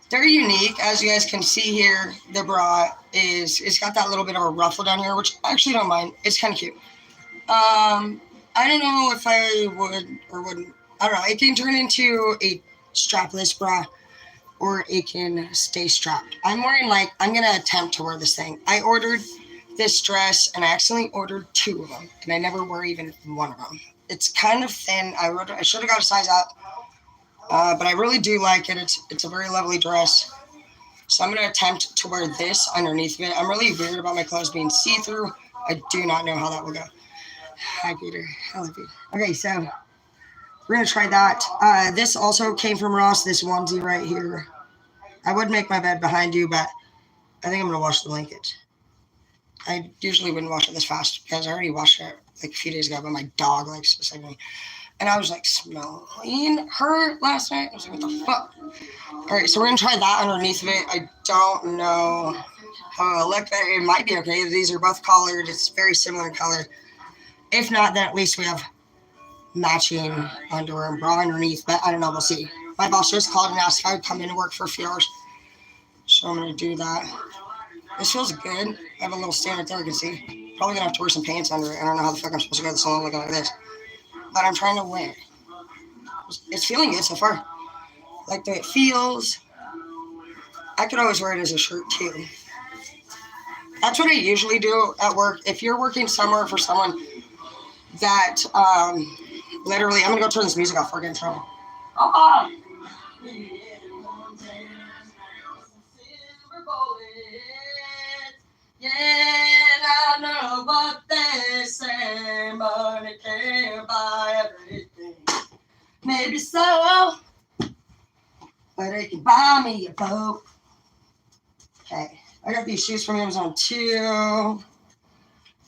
They're unique, as you guys can see here. The bra it's got that little bit of a ruffle down here, which I actually don't mind. It's kind of cute. I don't know if I would or wouldn't. I don't know. It can turn into a strapless bra, or it can stay strapped. I'm gonna attempt to wear this thing. I ordered this dress and I accidentally ordered two of them, and I never wore even one of them. It's kind of thin. I should have got a size up, but I really do like it. It's a very lovely dress. So I'm gonna attempt to wear this underneath of it. I'm really weird about my clothes being see-through. I do not know how that will go. Hi, Peter. Hello, Peter. Okay, so we're gonna try that. This also came from Ross. This onesie right here. I would make my bed behind you, but I think I'm gonna wash the blanket. I usually wouldn't wash it this fast because I already washed it like a few days ago, but my dog likes specifically. And I was like smelling her last night. I was like, what the fuck? All right, so we're gonna try that underneath of it. I don't know how it'll look, but it might be okay. These are both colored. It's very similar in color. If not, then at least we have matching underwear and bra underneath. But I don't know. We'll see. My boss just called and asked if I would come in and work for a few hours, so I'm gonna do that. This feels good. I have a little stand right there. You can see. Probably gonna have to wear some pants under it. I don't know how the fuck I'm supposed to go to the salon looking like this, but I'm trying to wear. It's feeling good so far. Like the way it feels. I could always wear it as a shirt too. That's what I usually do at work. If you're working somewhere for someone that literally, I'm gonna go turn this music off before I get in trouble. Oh. Yeah, I know what they say, money can't buy everything. Maybe so, but it can buy me a boat. Okay, I got these shoes from Amazon too.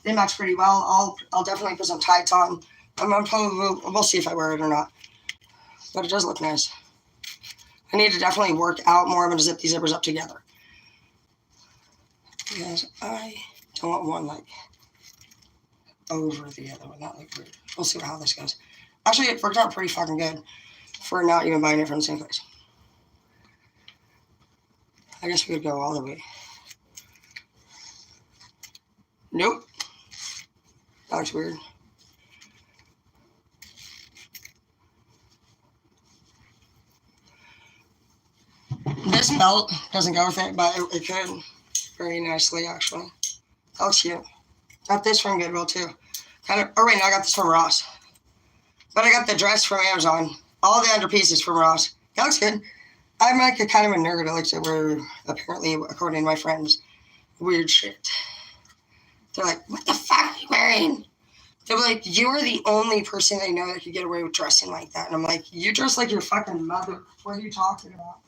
They match pretty well. I'll definitely put some tights on. We'll see if I wear it or not. But it does look nice. I need to definitely work out more. I'm gonna zip these zippers up together. Because I don't want one like over the other one. That look weird. We'll see how this goes. Actually, it worked out pretty fucking good for not even buying it from the same place. I guess we could go all the way. Nope. That looks weird. This belt doesn't go with it, but it could very nicely actually. That looks cute. Got this from Goodwill too. No, I got this from Ross. But I got the dress from Amazon. All the underpieces from Ross. That looks good. I'm like a kind of a nerd. I like to wear, apparently, according to my friends, weird shit. They're like, what the fuck are you wearing? They're like, you're the only person I know that could get away with dressing like that. And I'm like, you dress like your fucking mother. What are you talking about?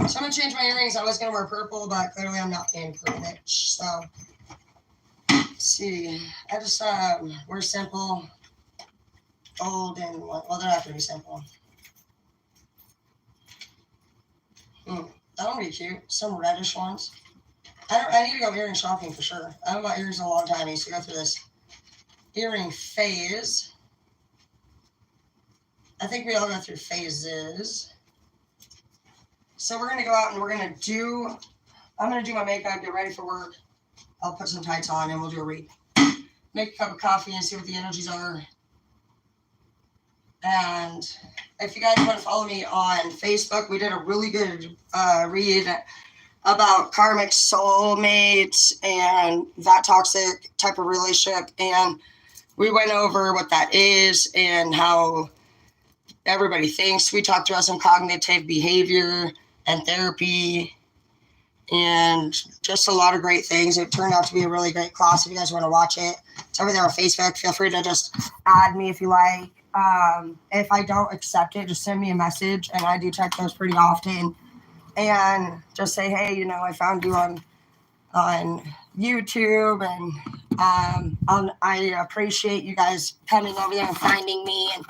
So I'm going to change my earrings. I was going to wear purple, but clearly I'm not being pretty bitch. So, let's see. I just wear simple, gold, and, well, they don't have to be simple. That'll be cute. Some reddish ones. I need to go earring shopping for sure. I haven't bought earrings in a long time. I used to go through this earring phase. I think we all go through phases. So we're going to go out and I'm going to do my makeup, get ready for work. I'll put some tights on and we'll do a read. Make a cup of coffee and see what the energies are. And if you guys want to follow me on Facebook, we did a really good read about karmic soulmates and that toxic type of relationship. And we went over what that is and how everybody thinks. We talked about some cognitive behavior and therapy and just a lot of great things. It turned out to be a really great class. If you guys want to watch it, it's over there on Facebook. Feel free to just add me if you like. If I don't accept it, just send me a message, and I do check those pretty often. And just say, hey, I found you on YouTube, and I appreciate you guys coming over there and finding me, and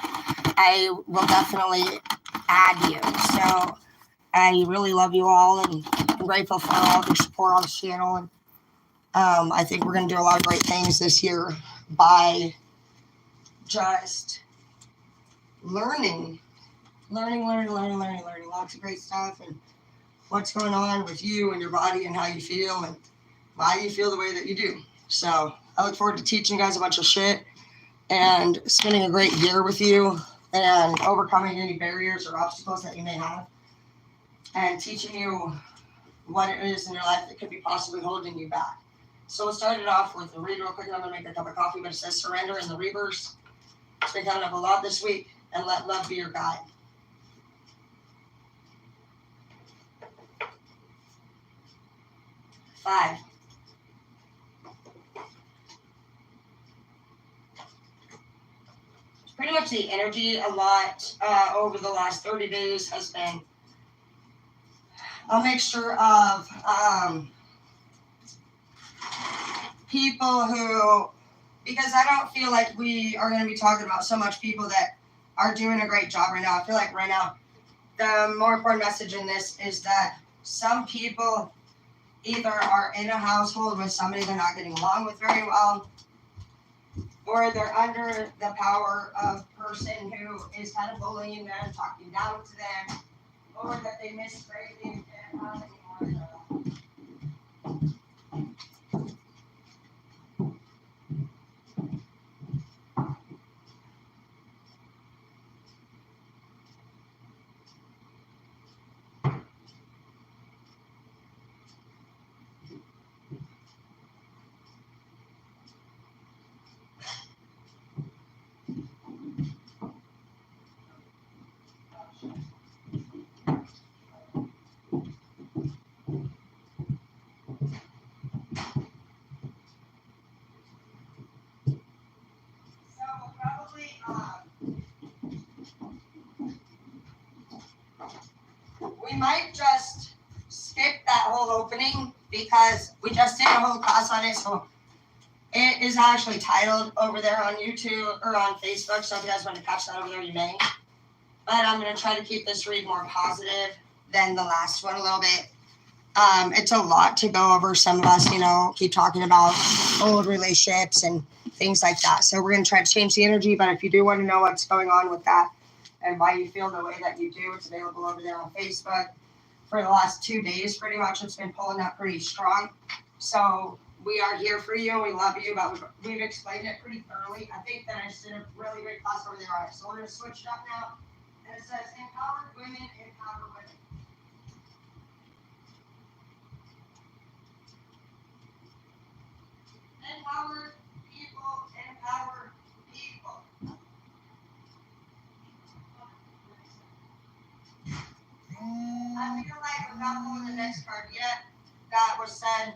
I will definitely add you. So I really love you all, and I'm grateful for all of your support on this channel. And I think we're going to do a lot of great things this year by just learning. Lots of great stuff and what's going on with you and your body and how you feel and why you feel the way that you do. So I look forward to teaching you guys a bunch of shit and spending a great year with you and overcoming any barriers or obstacles that you may have and teaching you what it is in your life that could be possibly holding you back. So we'll start it off with a read real quick. I'm going to make a cup of coffee, but it says surrender in the reverse. It's been coming up a lot this week, and let love be your guide. Five. Pretty much the energy a lot over the last 30 days has been a mixture of people who, because I don't feel like we are going to be talking about so much people that are doing a great job right now. I feel like right now the more important message in this is that some people either are in a household with somebody they're not getting along with very well, or they're under the power of a person who is kind of bullying them, talking down to them, or that they miss greatly and not anymore. We might just skip that whole opening because we just did a whole class on it. So it is actually titled over there on YouTube or on Facebook. So if you guys want to catch that over there, you may. But I'm going to try to keep this read more positive than the last one a little bit. It's a lot to go over. Some of us, keep talking about old relationships and things like that. So we're going to try to change the energy. But if you do want to know what's going on with that, and why you feel the way that you do, it's available over there on Facebook. For the last 2 days, pretty much, it's been pulling up pretty strong. So we are here for you. We love you, but we've explained it pretty thoroughly. I think that I just did a really great class over there on it. So we're going to switch it up now. And it says, empowered women, empower women. Empowered people, empower people. I feel like we're not pulling the next card yet. That was said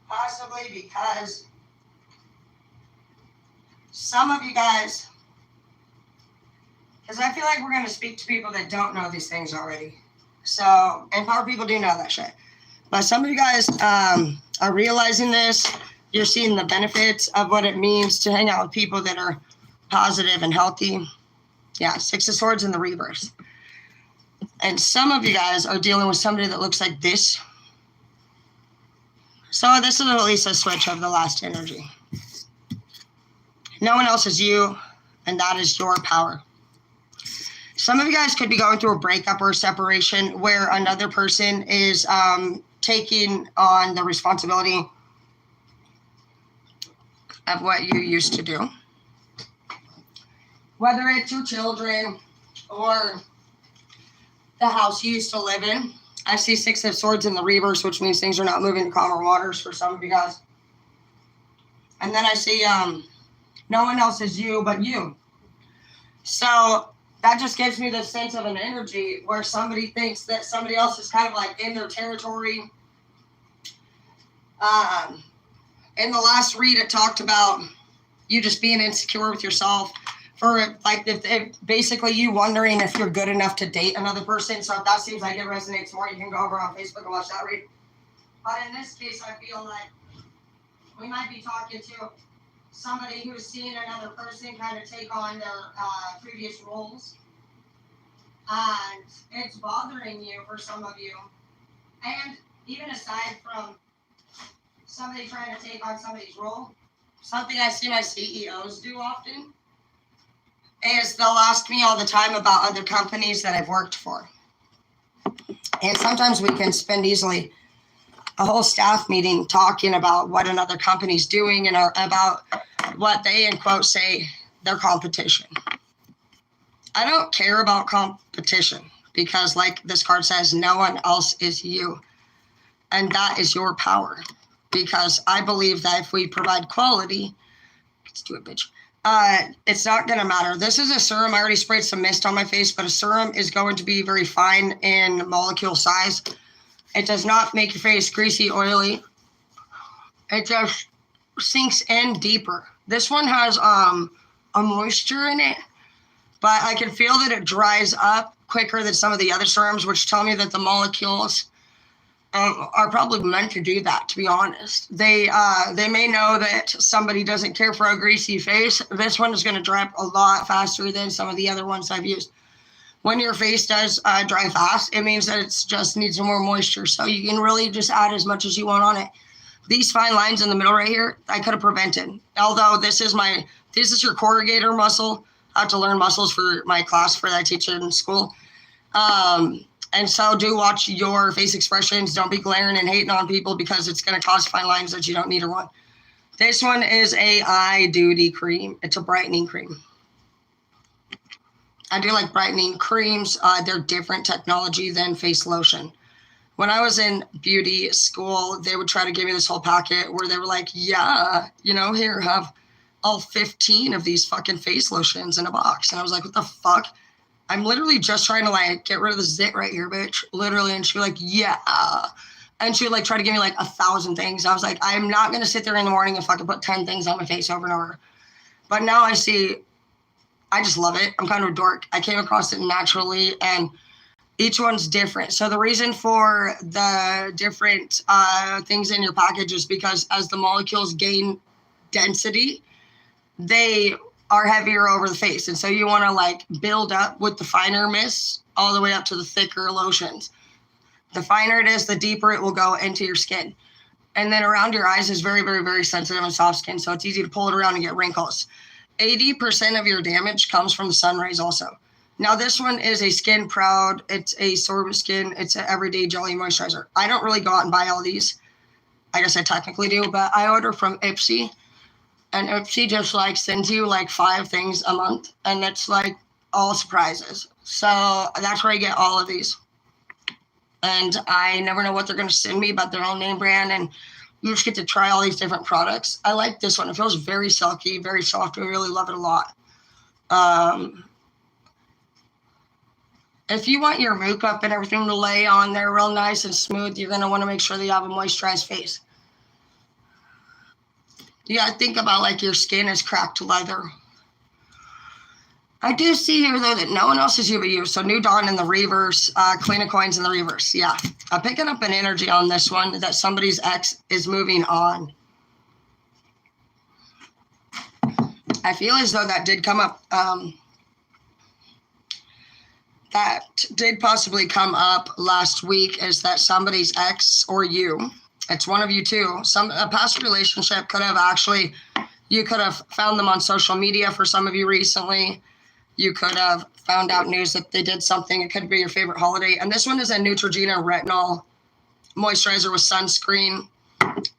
possibly because some of you guys, because I feel like we're going to speak to people that don't know these things already. So, empowered people do know that shit. But some of you guys are realizing this. You're seeing the benefits of what it means to hang out with people that are positive and healthy. Yeah, Six of Swords in the reverse. And some of you guys are dealing with somebody that looks like this. So this is at least a switch of the last energy. No one else is you, and that is your power. Some of you guys could be going through a breakup or a separation where another person is taking on the responsibility of what you used to do. Whether it's your children or the house you used to live in. I see Six of Swords in the reverse, which means things are not moving to calmer waters for some of you guys. And then I see no one else is you but you. So that just gives me the sense of an energy where somebody thinks that somebody else is kind of like in their territory. In the last read, it talked about you just being insecure with yourself. For like, if basically you wondering if you're good enough to date another person. So if that seems like it resonates more, you can go over on Facebook and watch that read. But in this case, I feel like we might be talking to somebody who's seeing another person kind of take on their previous roles. And it's bothering you for some of you. And even aside from somebody trying to take on somebody's role, something I see my CEOs do often is they'll ask me all the time about other companies that I've worked for. And sometimes we can spend easily a whole staff meeting talking about what another company's doing and about what they, in quotes, say their competition. I don't care about competition because, like this card says, no one else is you. And that is your power. Because I believe that if we provide quality, let's do it, bitch. It's not going to matter. This is a serum. I already sprayed some mist on my face, but a serum is going to be very fine in molecule size. It does not make your face greasy, oily. It just sinks in deeper. This one has a moisture in it, but I can feel that it dries up quicker than some of the other serums, which tell me that the molecules are probably meant to do that, to be honest. They may know that somebody doesn't care for a greasy face. This one is going to dry up a lot faster than some of the other ones I've used. When your face does dry fast, it means that it just needs more moisture. So you can really just add as much as you want on it. These fine lines in the middle right here, I could have prevented. Although this is your corrugator muscle. I have to learn muscles for my class that I teach in school. And so do watch your face expressions. Don't be glaring and hating on people because it's going to cause fine lines that you don't need or want. This one is a eye duty cream. It's a brightening cream. I do like brightening creams. They're different technology than face lotion. When I was in beauty school, they would try to give me this whole packet where they were like, yeah, here, have all 15 of these fucking face lotions in a box. And I was like, what the fuck? I'm literally just trying to get rid of the zit right here, bitch. Literally. And she'd be like, yeah. And she would try to give me 1,000 things. I was like, I'm not going to sit there in the morning and fucking put 10 things on my face over and over. But now I see, I just love it. I'm kind of a dork. I came across it naturally and each one's different. So the reason for the different things in your package is because as the molecules gain density, they are heavier over the face. And so you want to build up with the finer mists all the way up to the thicker lotions. The finer it is, the deeper it will go into your skin. And then around your eyes is very, very, very sensitive and soft skin. So it's easy to pull it around and get wrinkles. 80% of your damage comes from the sun rays also. Now this one is a Skin Proud. It's a sorbet skin. It's an everyday jelly moisturizer. I don't really go out and buy all these. I guess I technically do, but I order from Ipsy. And Ipsy just sends you 5 things a month. And it's all surprises. So that's where I get all of these. And I never know what they're going to send me, but they're all name brand. And you just get to try all these different products. I like this one. It feels very silky, very soft. I really love it a lot. If you want your makeup and everything to lay on there real nice and smooth, you're going to want to make sure that you have a moisturized face. You got to think about your skin is cracked leather. I do see here, though, that no one else is you but you. So New Dawn in the reverse, Clinicoins in the reverse. Yeah. I'm picking up an energy on this one that somebody's ex is moving on. I feel as though that did come up. That did possibly come up last week is that somebody's ex or you, it's one of you too, a past relationship could have you could have found them on social media for some of you recently. You could have found out news that they did something. It could be your favorite holiday. And this one is a Neutrogena retinol moisturizer with sunscreen.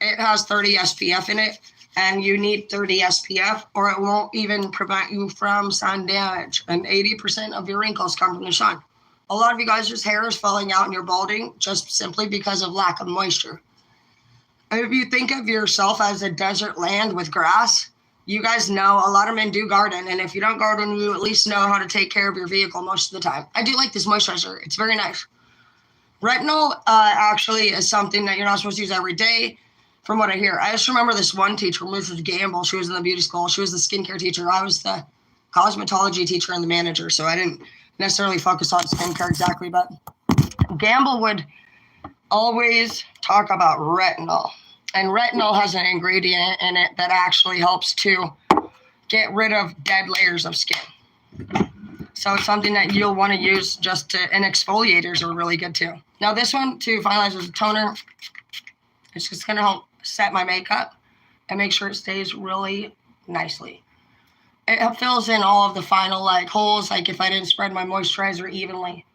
It has 30 SPF in it. And you need 30 SPF or it won't even prevent you from sun damage. And 80% of your wrinkles come from the sun. A lot of you guys' hair is falling out and you're balding just simply because of lack of moisture. And if you think of yourself as a desert land with grass, you guys know a lot of men do garden. And if you don't garden, you at least know how to take care of your vehicle most of the time. I do like this moisturizer. It's very nice. Retinol actually is something that you're not supposed to use every day. From what I hear, I just remember this one teacher, Mrs. Gamble. She was in the beauty school. She was the skincare teacher. I was the cosmetology teacher and the manager, so I didn't necessarily focus on skincare exactly. But Gamble would always talk about retinol, and retinol has an ingredient in it that actually helps to get rid of dead layers of skin. So it's something that you'll want to use and exfoliators are really good too. Now this one, to finalize, is a toner. It's just going to help set my makeup and make sure it stays really nicely. It fills in all of the final like holes, like if I didn't spread my moisturizer evenly.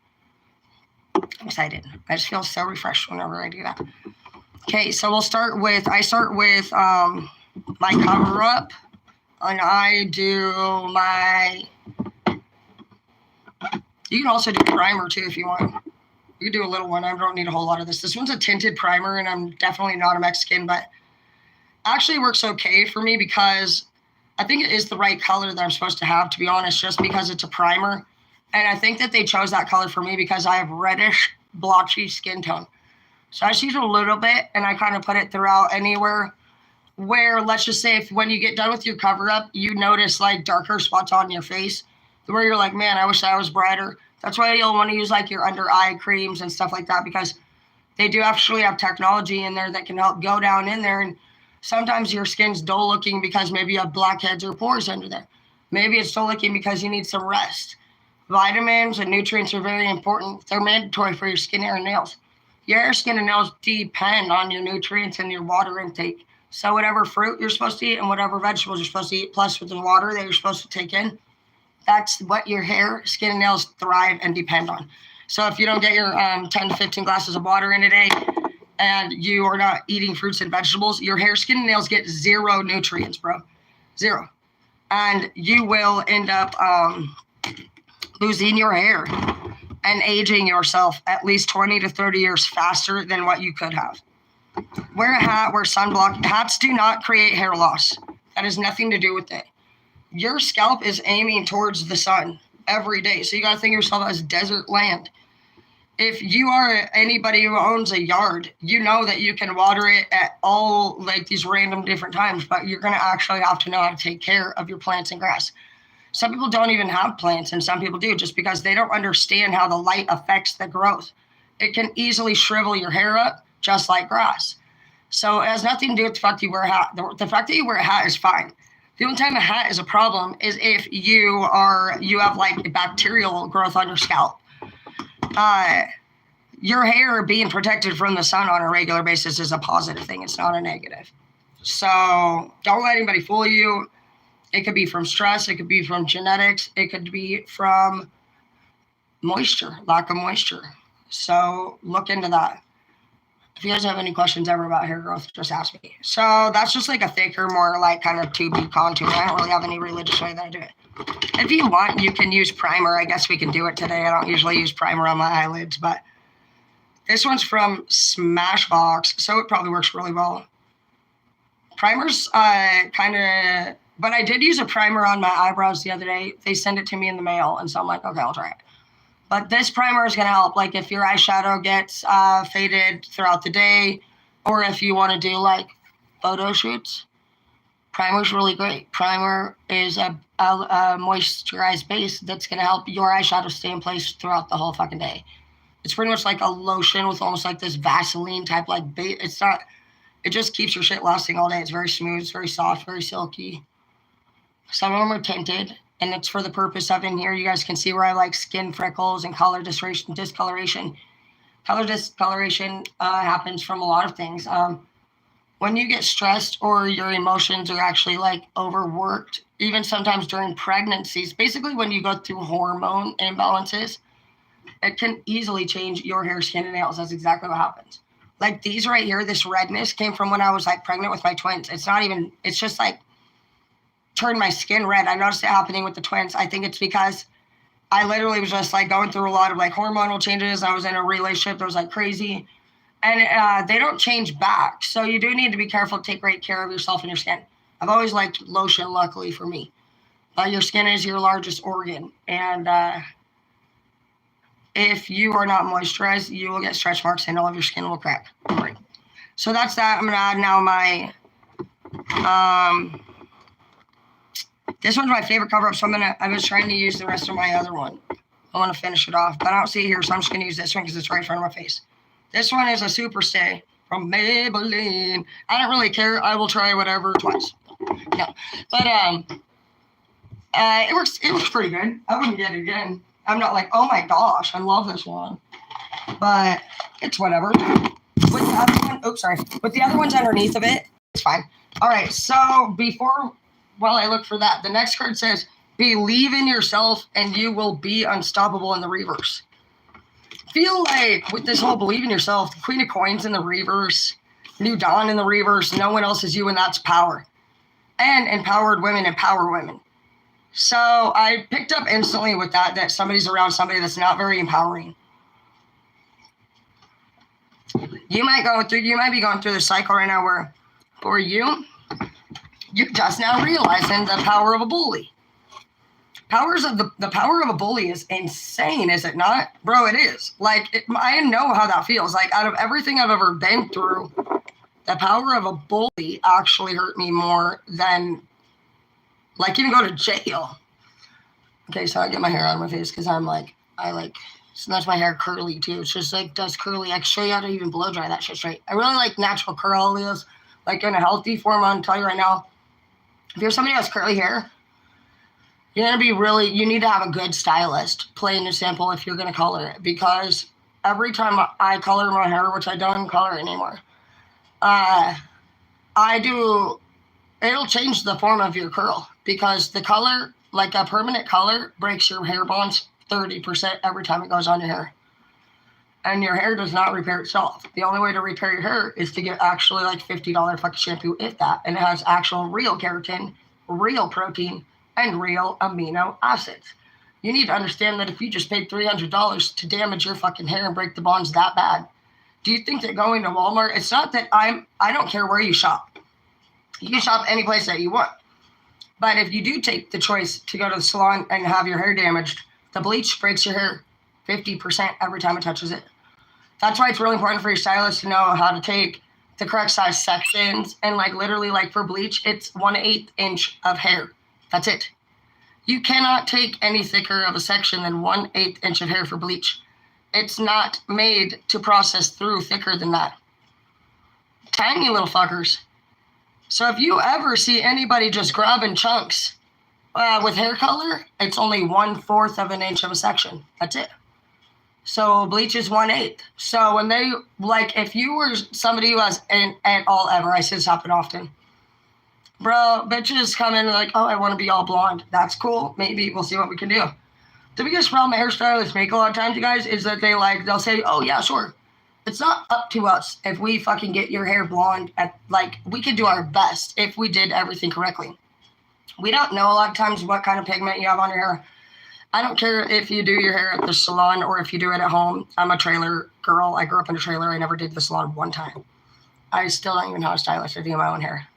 I'm excited. I just feel so refreshed whenever I do that. Okay, so I start with my cover up, and I do my, you can also do primer too if you want. You can do a little one. I don't need a whole lot of this. This one's a tinted primer, and I'm definitely not a Mexican, but actually works okay for me because I think it is the right color that I'm supposed to have, to be honest, just because it's a primer. And I think that they chose that color for me because I have reddish, blotchy skin tone. So I just use a little bit, and I kind of put it throughout anywhere where, let's just say, if when you get done with your cover up, you notice like darker spots on your face where you're like, man, I wish I was brighter. That's why you'll want to use like your under eye creams and stuff like that, because they do actually have technology in there that can help go down in there. And sometimes your skin's dull looking because maybe you have blackheads or pores under there. Maybe it's dull looking because you need some rest. Vitamins and nutrients are very important. They're mandatory for your skin, hair, and nails. Your hair, skin, and nails depend on your nutrients and your water intake. So whatever fruit you're supposed to eat and whatever vegetables you're supposed to eat, plus with the water that you're supposed to take in, that's what your hair, skin, and nails thrive and depend on. So if you don't get your 10 to 15 glasses of water in a day and you are not eating fruits and vegetables, your hair, skin, and nails get zero nutrients, bro. Zero. And you will end up losing your hair and aging yourself at least 20 to 30 years faster than what you could have. Wear a hat, wear sunblock. Hats do not create hair loss. That has nothing to do with it. Your scalp is aiming towards the sun every day. So you got to think of yourself as desert land. If you are anybody who owns a yard, you know that you can water it at all like these random different times, but you're going to actually have to know how to take care of your plants and grass. Some people don't even have plants, and some people do, just because they don't understand how the light affects the growth. It can easily shrivel your hair up, just like grass. So it has nothing to do with the fact that you wear a hat. The fact that you wear a hat is fine. The only time a hat is a problem is if you have like bacterial growth on your scalp. Your hair being protected from the sun on a regular basis is a positive thing. It's not a negative. So don't let anybody fool you. It could be from stress. It could be from genetics. It could be from moisture, lack of moisture. So look into that. If you guys have any questions ever about hair growth, just ask me. So that's just like a thicker, more like kind of 2B contour. I don't really have any religious way that I do it. If you want, you can use primer. I guess we can do it today. I don't usually use primer on my eyelids, but this one's from Smashbox, so it probably works really well. Primers kind of... But I did use a primer on my eyebrows the other day. They sent it to me in the mail, and so I'm like, okay, I'll try it. But this primer is going to help. Like if your eyeshadow gets faded throughout the day, or if you want to do like photo shoots, primer's really great. Primer is a moisturized base that's going to help your eyeshadow stay in place throughout the whole fucking day. It's pretty much like a lotion with almost like this Vaseline type like base. It's not, it just keeps your shit lasting all day. It's very smooth, it's very soft, very silky. Some of them are tinted, and it's for the purpose of in here. You guys can see where I like skin freckles and color discoloration. Color discoloration happens from a lot of things. When you get stressed or your emotions are actually like overworked, even sometimes during pregnancies, basically when you go through hormone imbalances, it can easily change your hair, skin, and nails. That's exactly what happens. Like these right here, this redness came from when I was like pregnant with my twins. It's just like turned my skin red. I noticed it happening with the twins. I think it's because I literally was just like going through a lot of like hormonal changes. I was in a relationship that was like crazy, and they don't change back. So you do need to be careful to take great care of yourself and your skin. I've always liked lotion, luckily for me. Your skin is your largest organ, and if you are not moisturized, you will get stretch marks and all of your skin will crack. Right. So that's that. I'm gonna add now my this one's my favorite cover up, so I was trying to use the rest of my other one. I want to finish it off, but I don't see it here, so I'm just going to use this one because it's right in front of my face. This one is a Super Stay from Maybelline. I don't really care. I will try whatever twice. No, but it works pretty good. I wouldn't get it again. I'm not like, oh my gosh, I love this one. But it's whatever. With the other one, with the other ones underneath of it, it's fine. All right, so before while I look for that, the next card says, believe in yourself and you will be unstoppable in the reverse. Feel like with this whole believe in yourself, Queen of Coins in the reverse, New Dawn in the reverse, no one else is you, and that's power. And empowered women empower women. So I picked up instantly with that somebody's around somebody that's not very empowering. You might be going through the cycle right now where for you're just now realizing the power of a bully. The power of a bully is insane, is it not? Bro, it is. Like, I know how that feels. Like, out of everything I've ever been through, the power of a bully actually hurt me more than, like, even go to jail. Okay, so I get my hair out of my face because so that's my hair curly too. It's just like, does curly. I can show you how to even blow dry that shit straight. I really like natural curls, like in a healthy form. I'm telling you right now, if you're somebody who has curly hair, you're going to you need to have a good stylist, plain and simple, if you're going to color it. Because every time I color my hair, which I don't color anymore, it'll change the form of your curl. Because the color, like a permanent color, breaks your hair bonds 30% every time it goes on your hair. And your hair does not repair itself. The only way to repair your hair is to get actually like $50 fucking shampoo, if that. And it has actual real keratin, real protein, and real amino acids. You need to understand that if you just paid $300 to damage your fucking hair and break the bonds that bad, do you think that going to Walmart, it's not that I don't care where you shop. You can shop any place that you want. But if you do take the choice to go to the salon and have your hair damaged, the bleach breaks your hair 50% every time it touches it. That's why it's really important for your stylist to know how to take the correct size sections. And like literally like for bleach, it's 1/8 inch of hair. That's it. You cannot take any thicker of a section than 1/8 inch of hair for bleach. It's not made to process through thicker than that. Tiny little fuckers. So if you ever see anybody just grabbing chunks with hair color, it's only 1/4 of an inch of a section. That's it. So bleach is 1/8. So when they, like, if you were somebody who has at all ever, I say this happen often, bro, bitches come in and like, oh, I want to be all blonde. That's cool. Maybe we'll see what we can do. The biggest problem hairstylists make a lot of times, you guys, is that they'll say, oh yeah, sure. It's not up to us if we fucking get your hair blonde we could do our best if we did everything correctly. We don't know a lot of times what kind of pigment you have on your hair. I don't care if you do your hair at the salon or if you do it at home. I'm a trailer girl. I grew up in a trailer. I never did the salon one time. I still don't even have a stylist to do my own hair.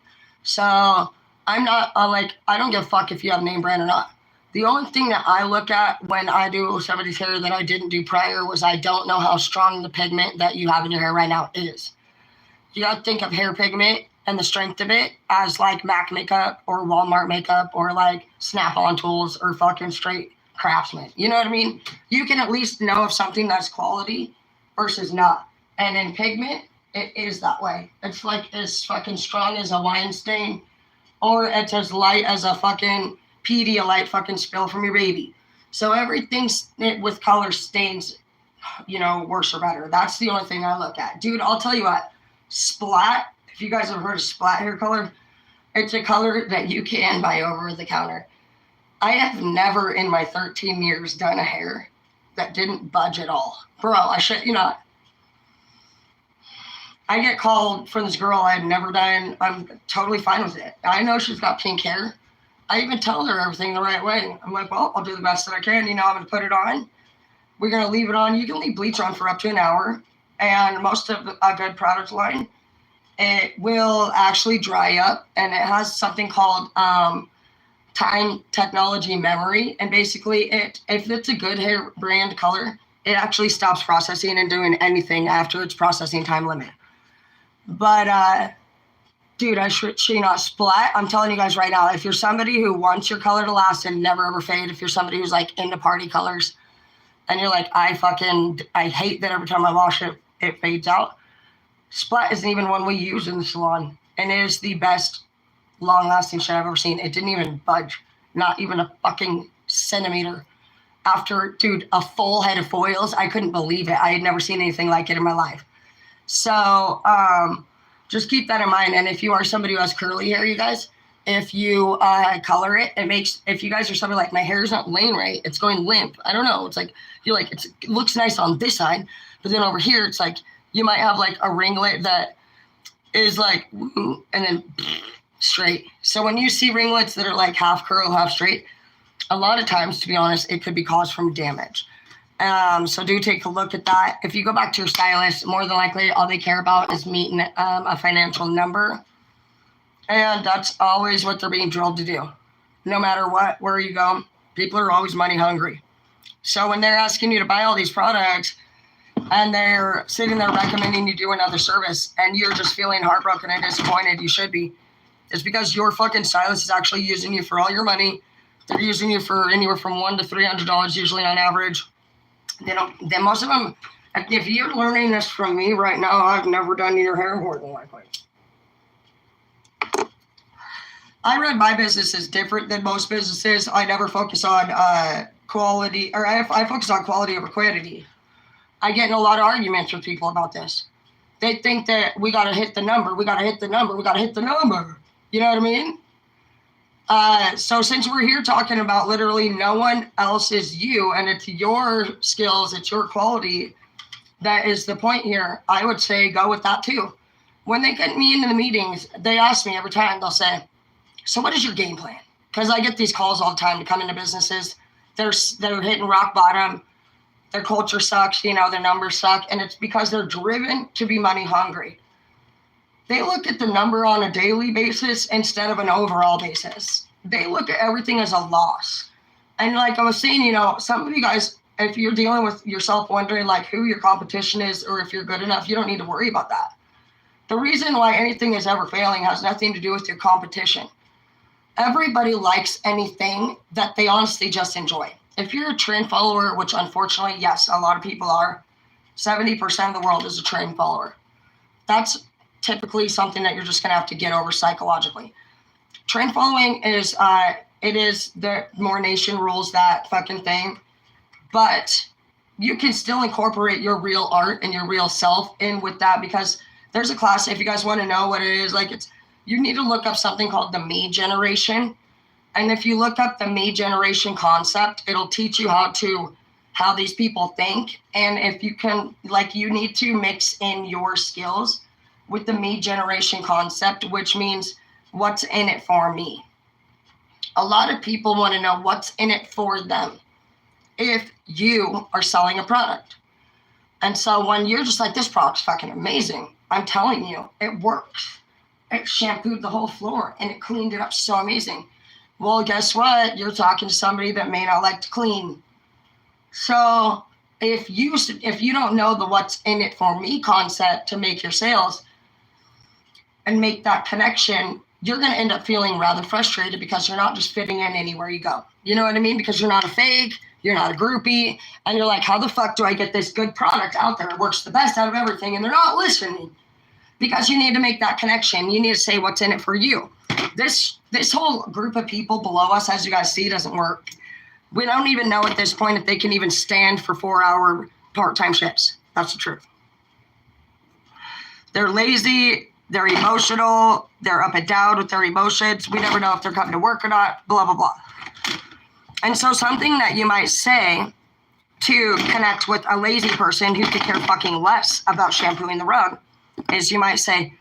So I'm not I don't give a fuck if you have name brand or not. The only thing that I look at when I do somebody's hair that I didn't do prior was I don't know how strong the pigment that you have in your hair right now is. You got to think of hair pigment and the strength of it as like MAC makeup or Walmart makeup or like Snap-on tools or fucking straight Craftsman. You know what I mean? You can at least know if something that's quality versus not. And in pigment, it is that way. It's like as fucking strong as a wine stain, or it's as light as a fucking Pedialyte fucking spill from your baby. So everything with color stains, worse or better. That's the only thing I look at. Dude, I'll tell you what, splat, if you guys have heard of splat hair color, it's a color that you can buy over the counter. I have never in my 13 years done a hair that didn't budge at all. Bro, I shit you not. I get called from this girl I had never done. I'm totally fine with it. I know she's got pink hair. I even tell her everything the right way. I'm like, well, I'll do the best that I can. I'm going to put it on. We're going to leave it on. You can leave bleach on for up to an hour. And most of a good product line, it will actually dry up. And it has something called time technology memory. And basically, if it's a good hair brand color, it actually stops processing and doing anything after its processing time limit. But, dude, I should not splat. I'm telling you guys right now, if you're somebody who wants your color to last and never ever fade, if you're somebody who's like into party colors and you're like, I hate that every time I wash it, it fades out. Splat isn't even one we use in the salon. And it is the best long lasting shit I've ever seen. It didn't even budge. Not even a fucking centimeter. After, dude, a full head of foils, I couldn't believe it. I had never seen anything like it in my life. So, just keep that in mind. And if you are somebody who has curly hair, you guys, If you color it, it makes, if you guys are somebody like, my hair's not laying right, it's going limp. I don't know. It's like, you're like, it looks nice on this side, but then over here, it's like, you might have like a ringlet that is like, and then straight. So when you see ringlets that are like half curl, half straight, a lot of times, to be honest, it could be caused from damage. So do take a look at that. If you go back to your stylist, more than likely, all they care about is meeting a financial number. And that's always what they're being drilled to do. No matter what, where you go, people are always money hungry. So when they're asking you to buy all these products and they're sitting there recommending you do another service and you're just feeling heartbroken and disappointed, you should be. It's because your fucking stylist is actually using you for all your money. They're using you for anywhere from $100 to $300 usually on average. Then most of them, if you're learning this from me right now, I've never done your hair more than likely. I run my business is different than most businesses. I never focus on quality, or I focus on quality over quantity. I get in a lot of arguments with people about this. They think that we got to hit the number. We got to hit the number. We got to hit the number. You know what I mean? So since we're here talking about literally no one else is you, and it's your skills, it's your quality, that is the point here. I would say go with that too. When they get me into the meetings, they ask me every time, they'll say, so what is your game plan? Because I get these calls all the time to come into businesses. They're hitting rock bottom. Their culture sucks, their numbers suck. And it's because they're driven to be money hungry. They look at the number on a daily basis instead of an overall basis. They look at everything as a loss. And like I was saying, some of you guys, if you're dealing with yourself wondering like who your competition is or if you're good enough, you don't need to worry about that. The reason why anything is ever failing has nothing to do with your competition. Everybody likes anything that they honestly just enjoy. If you're a trend follower, which unfortunately, yes, a lot of people are, 70% of the world is a trend follower. That's typically something that you're just going to have to get over psychologically. Trend following is, it is the more nation rules that fucking thing, but you can still incorporate your real art and your real self in with that, because there's a class, if you guys want to know what it is, you need to look up something called the me generation. And if you look up the me generation concept, it'll teach you how these people think. And if you can, you need to mix in your skills with the me generation concept, which means what's in it for me. A lot of people want to know what's in it for them if you are selling a product. And so when you're just like, this product's fucking amazing, I'm telling you, it works. It shampooed the whole floor and it cleaned it up so amazing. Well, guess what? You're talking to somebody that may not like to clean. So if you don't know the what's in it for me concept to make your sales and make that connection, you're going to end up feeling rather frustrated because you're not just fitting in anywhere you go. You know what I mean? Because you're not a fake, you're not a groupie, and you're like, how the fuck do I get this good product out there? It works the best out of everything, and they're not listening. Because you need to make that connection. You need to say what's in it for you. This whole group of people below us, as you guys see, doesn't work. We don't even know at this point if they can even stand for 4-hour part-time shifts. That's the truth. They're lazy. They're emotional. They're up and down with their emotions. We never know if they're coming to work or not, blah, blah, blah. And so something that you might say to connect with a lazy person who could care fucking less about shampooing the rug is you might say,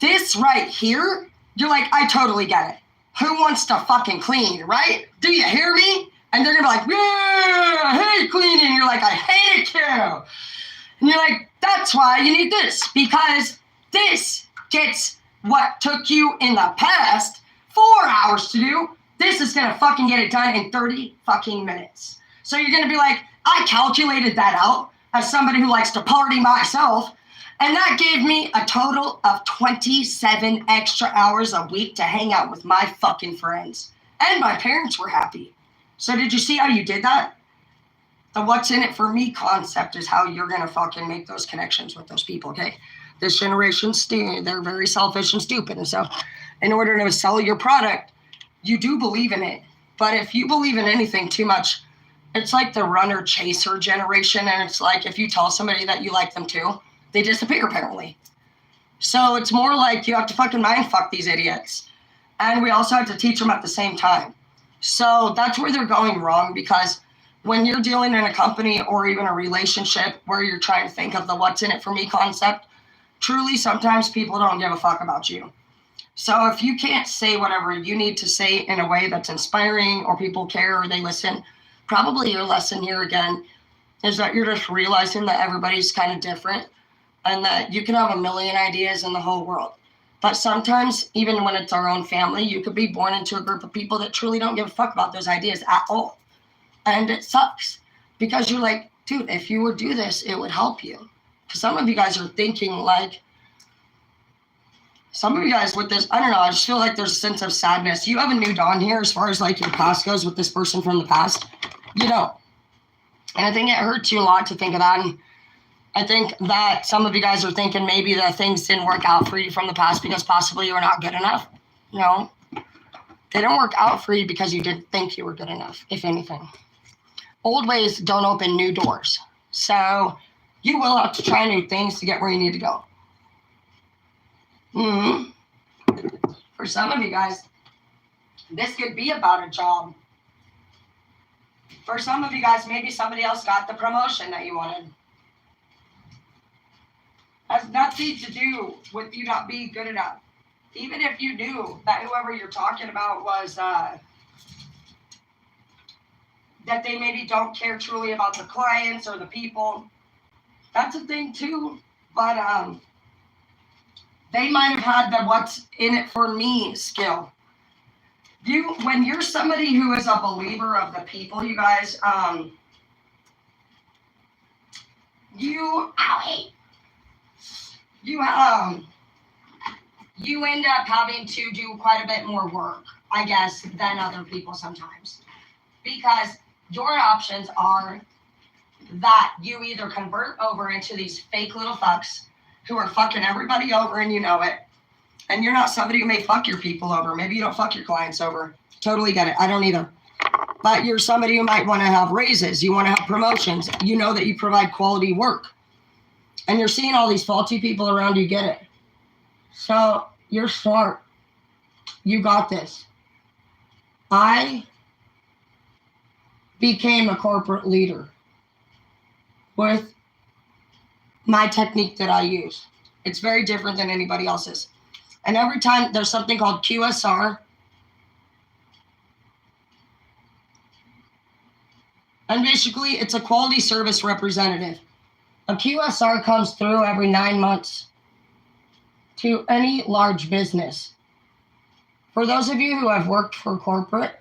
this right here, you're like, I totally get it. Who wants to fucking clean, right? Do you hear me? And they're gonna be like, yeah, I hate cleaning. You're like, I hate it too. And you're like, that's why you need this, because this gets what took you in the past 4 hours to do. This is gonna fucking get it done in 30 fucking minutes. So you're gonna be like, I calculated that out as somebody who likes to party myself. And that gave me a total of 27 extra hours a week to hang out with my fucking friends. And my parents were happy. So did you see how you did that? The what's in it for me concept is how you're going to fucking make those connections with those people, okay? This generation's they're very selfish and stupid. And so in order to sell your product, you do believe in it. But if you believe in anything too much, it's like the runner chaser generation. And it's like if you tell somebody that you like them too, they disappear apparently. So it's more like you have to fucking mind fuck these idiots. And we also have to teach them at the same time. So that's where they're going wrong, because when you're dealing in a company or even a relationship where you're trying to think of the what's in it for me concept, truly sometimes people don't give a fuck about you. So if you can't say whatever you need to say in a way that's inspiring or people care or they listen, probably your lesson here again is that you're just realizing that everybody's kind of different and that you can have a million ideas in the whole world. But sometimes, even when it's our own family, you could be born into a group of people that truly don't give a fuck about those ideas at all. And it sucks because you're like, dude, if you would do this, it would help you. Because some of you guys are thinking like, some of you guys with this, I don't know, I just feel like there's a sense of sadness. You have a new dawn here as far as like your past goes with this person from the past. You don't. And I think it hurts you a lot to think of that. And I think that some of you guys are thinking maybe that things didn't work out for you from the past because possibly you were not good enough. No, they don't work out for you because you didn't think you were good enough, if anything. Old ways don't open new doors. So you will have to try new things to get where you need to go. For some of you guys, this could be about a job. For some of you guys, maybe somebody else got the promotion that you wanted. Has nothing to do with you not being good enough. Even if you knew that whoever you're talking about was, that they maybe don't care truly about the clients or the people. That's a thing too. But they might have had the what's in it for me skill. When you're somebody who is a believer of the people, you guys, you end up having to do quite a bit more work, I guess, than other people sometimes. Because your options are that you either convert over into these fake little fucks who are fucking everybody over and you know it. And you're not somebody who may fuck your people over. Maybe you don't fuck your clients over. Totally get it. I don't either. But you're somebody who might want to have raises. You want to have promotions. You know that you provide quality work. And you're seeing all these faulty people around you get it. So you're smart. You got this. I became a corporate leader with my technique that I use. It's very different than anybody else's. And every time there's something called QSR. And basically it's a quality service representative. A QSR comes through every 9 months to any large business. For those of you who have worked for corporate,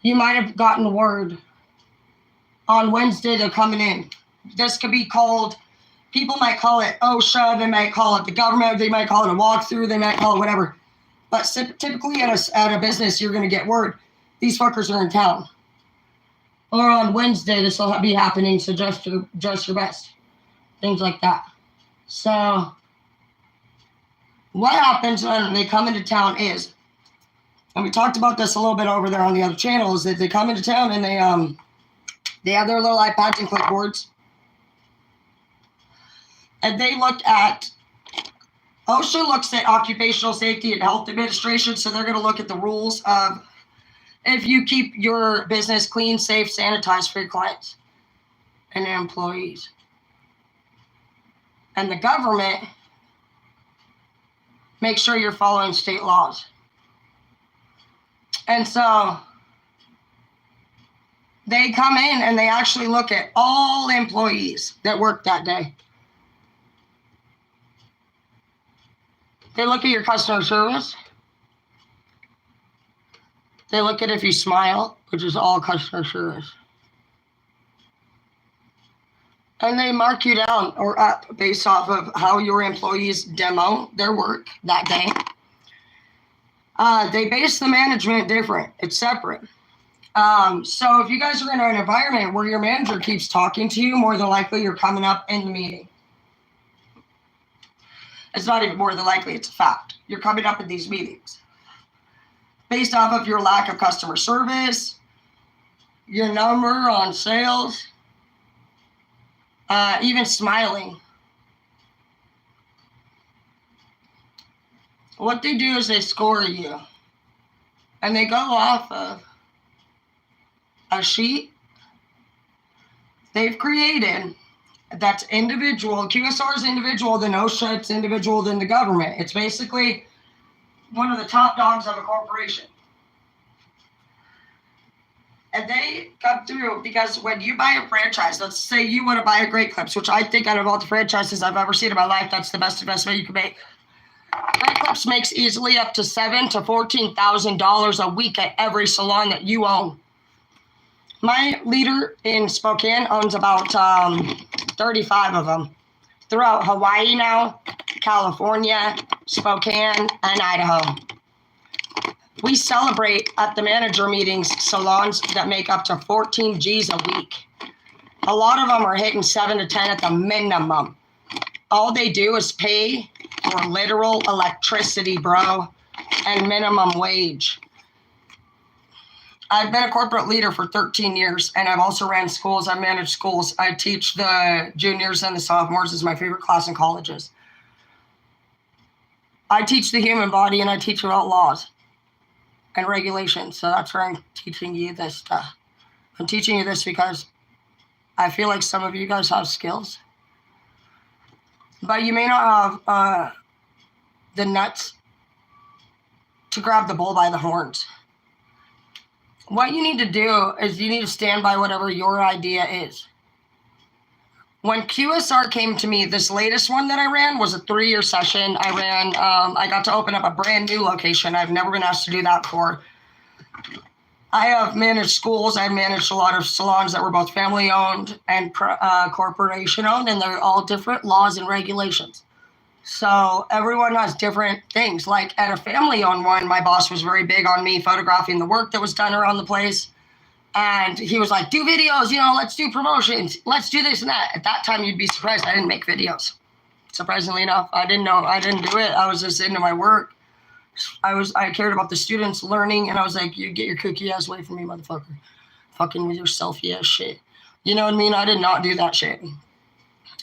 you might have gotten word on Wednesday they're coming in. This could be called, people might call it OSHA, they might call it the government, they might call it a walkthrough, they might call it whatever. But typically at a business, you're going to get word, these fuckers are in town. Or on Wednesday, this will be happening, so dress your best. Things like that. So what happens when they come into town is, and we talked about this a little bit over there on the other channel, is that they come into town and they have their little iPads and clipboards. And they look at, OSHA looks at Occupational Safety and Health Administration, so they're going to look at the rules of if you keep your business clean, safe, sanitized for your clients and their employees. And the government makes sure you're following state laws. And so they come in and they actually look at all employees that work that day. They look at your customer service. They look at if you smile, which is all customer service. And they mark you down or up based off of how your employees demo their work that day. They base the management different. It's separate. So if you guys are in an environment where your manager keeps talking to you, more than likely you're coming up in the meeting. It's not even more than likely, it's a fact. You're coming up in these meetings. Based off of your lack of customer service, your number on sales, even smiling. What they do is they score you. And they go off of a sheet they've created that's individual. QSR is individual, then OSHA, it's individual, than the government. It's basically one of the top dogs of a corporation. And they come through because when you buy a franchise, let's say you want to buy a Great Clips, which I think out of all the franchises I've ever seen in my life, that's the best investment you can make. Great Clips makes easily up to $7,000 to $14,000 a week at every salon that you own. My leader in Spokane owns about 35 of them throughout Hawaii now, California, Spokane, and Idaho. We celebrate at the manager meetings salons that make up to 14 G's a week. A lot of them are hitting 7 to 10 at the minimum. All they do is pay for literal electricity, bro, and minimum wage. I've been a corporate leader for 13 years, and I've also ran schools. I've managed schools. I teach the juniors and the sophomores. Is my favorite class in colleges. I teach the human body, and I teach about laws and regulations. So that's where I'm teaching you this stuff. I'm teaching you this because I feel like some of you guys have skills, but you may not have the nuts to grab the bull by the horns. What you need to do is you need to stand by whatever your idea is. When QSR came to me, this latest one that I ran was a 3-year session. I got to open up a brand new location. I've never been asked to do that before. I have managed schools. I've managed a lot of salons that were both family owned and corporation owned, and they're all different laws and regulations. So everyone has different things. Like at a family-owned one, my boss was very big on me photographing the work that was done around the place. And he was like, do videos, let's do promotions. Let's do this and that. At that time, you'd be surprised I didn't make videos. Surprisingly enough, I didn't do it. I was just into my work. I cared about the students learning. And I was like, you get your cookie ass away from me, motherfucker. Fucking with your selfie ass shit. You know what I mean? I did not do that shit.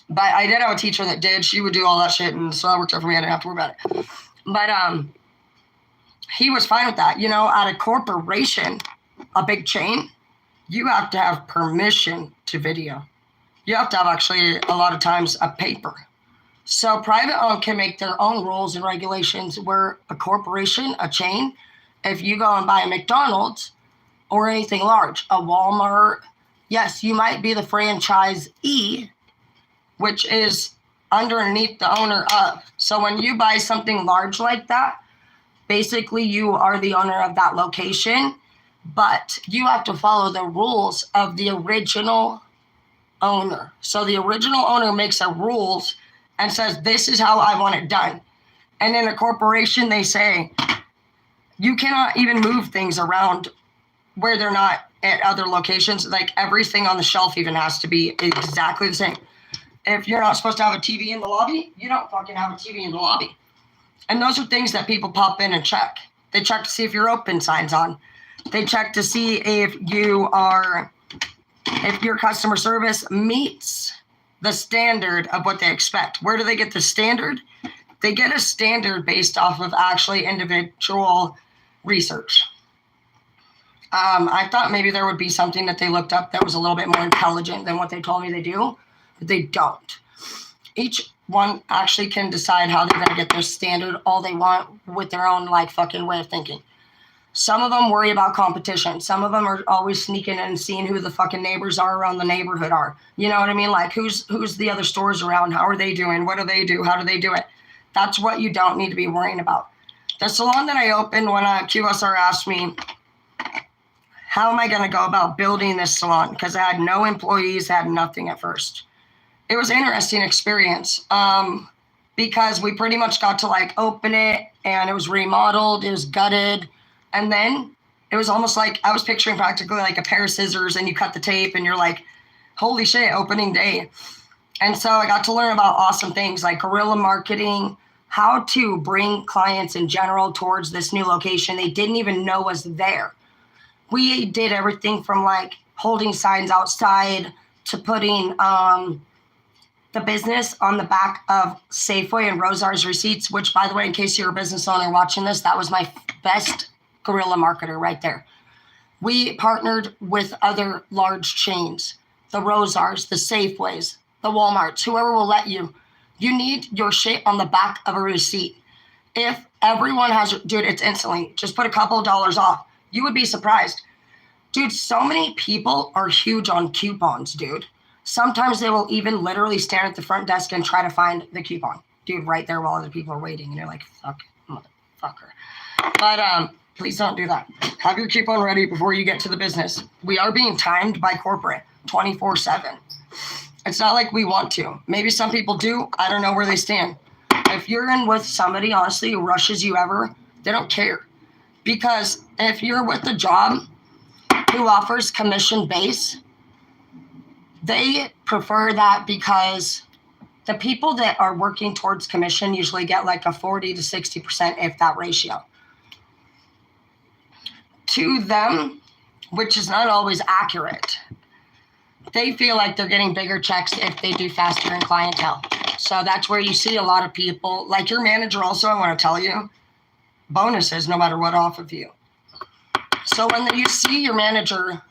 But I did have a teacher that did. She would do all that shit, and so that worked out for me. I didn't have to worry about it. But he was fine with that. At a corporation, a big chain, you have to have permission to video. You have to have actually a lot of times a paper. So private owned can make their own rules and regulations, where a corporation, a chain, if you go and buy a McDonald's or anything large, a Walmart, yes, you might be the franchisee, which is underneath the owner of. So when you buy something large like that, basically you are the owner of that location, but you have to follow the rules of the original owner. So the original owner makes a rules and says, this is how I want it done. And in a corporation, they say, you cannot even move things around where they're not at other locations. Like everything on the shelf even has to be exactly the same. If you're not supposed to have a TV in the lobby, you don't fucking have a TV in the lobby. And those are things that people pop in and check. They check to see if your open sign's on. They check to see if your customer service meets the standard of what they expect. Where do they get the standard? They get a standard based off of actually individual research. I thought maybe there would be something that they looked up that was a little bit more intelligent than what they told me they do. They don't. Each one actually can decide how they're going to get their standard all they want with their own fucking way of thinking. Some of them worry about competition. Some of them are always sneaking in and seeing who the fucking neighbors are around the neighborhood are. You know what I mean? Like who's the other stores around? How are they doing? What do they do? How do they do it? That's what you don't need to be worrying about. The salon that I opened when QSR asked me, how am I going to go about building this salon? Because I had no employees, had nothing at first. It was an interesting experience because we pretty much got to open it, and it was remodeled, it was gutted. And then it was almost like I was picturing practically like a pair of scissors, and you cut the tape and you're like, holy shit, opening day. And so I got to learn about awesome things like guerrilla marketing, how to bring clients in general towards this new location they didn't even know was there. We did everything from holding signs outside to putting the business on the back of Safeway and Rosar's receipts, which, by the way, in case you're a business owner watching this, that was my best guerrilla marketer right there. We partnered with other large chains, the Rosars, the Safeways, the Walmarts, whoever will let you. You need your shit on the back of a receipt. If everyone has, dude, it's instantly, just put a couple of dollars off. You would be surprised. Dude, so many people are huge on coupons, dude. Sometimes they will even literally stand at the front desk and try to find the coupon. Dude, right there while other people are waiting. And you're like, fuck, motherfucker. But please don't do that. Have your coupon ready before you get to the business. We are being timed by corporate 24/7. It's not like we want to. Maybe some people do. I don't know where they stand. If you're in with somebody, honestly, who rushes you ever, they don't care. Because if you're with a job who offers commission base, they prefer that because the people that are working towards commission usually get like a 40 to 60%, if that ratio. To them, which is not always accurate, they feel like they're getting bigger checks if they do faster in clientele. So that's where you see a lot of people, like your manager also, I want to tell you, bonuses no matter what off of you. So when you see your manager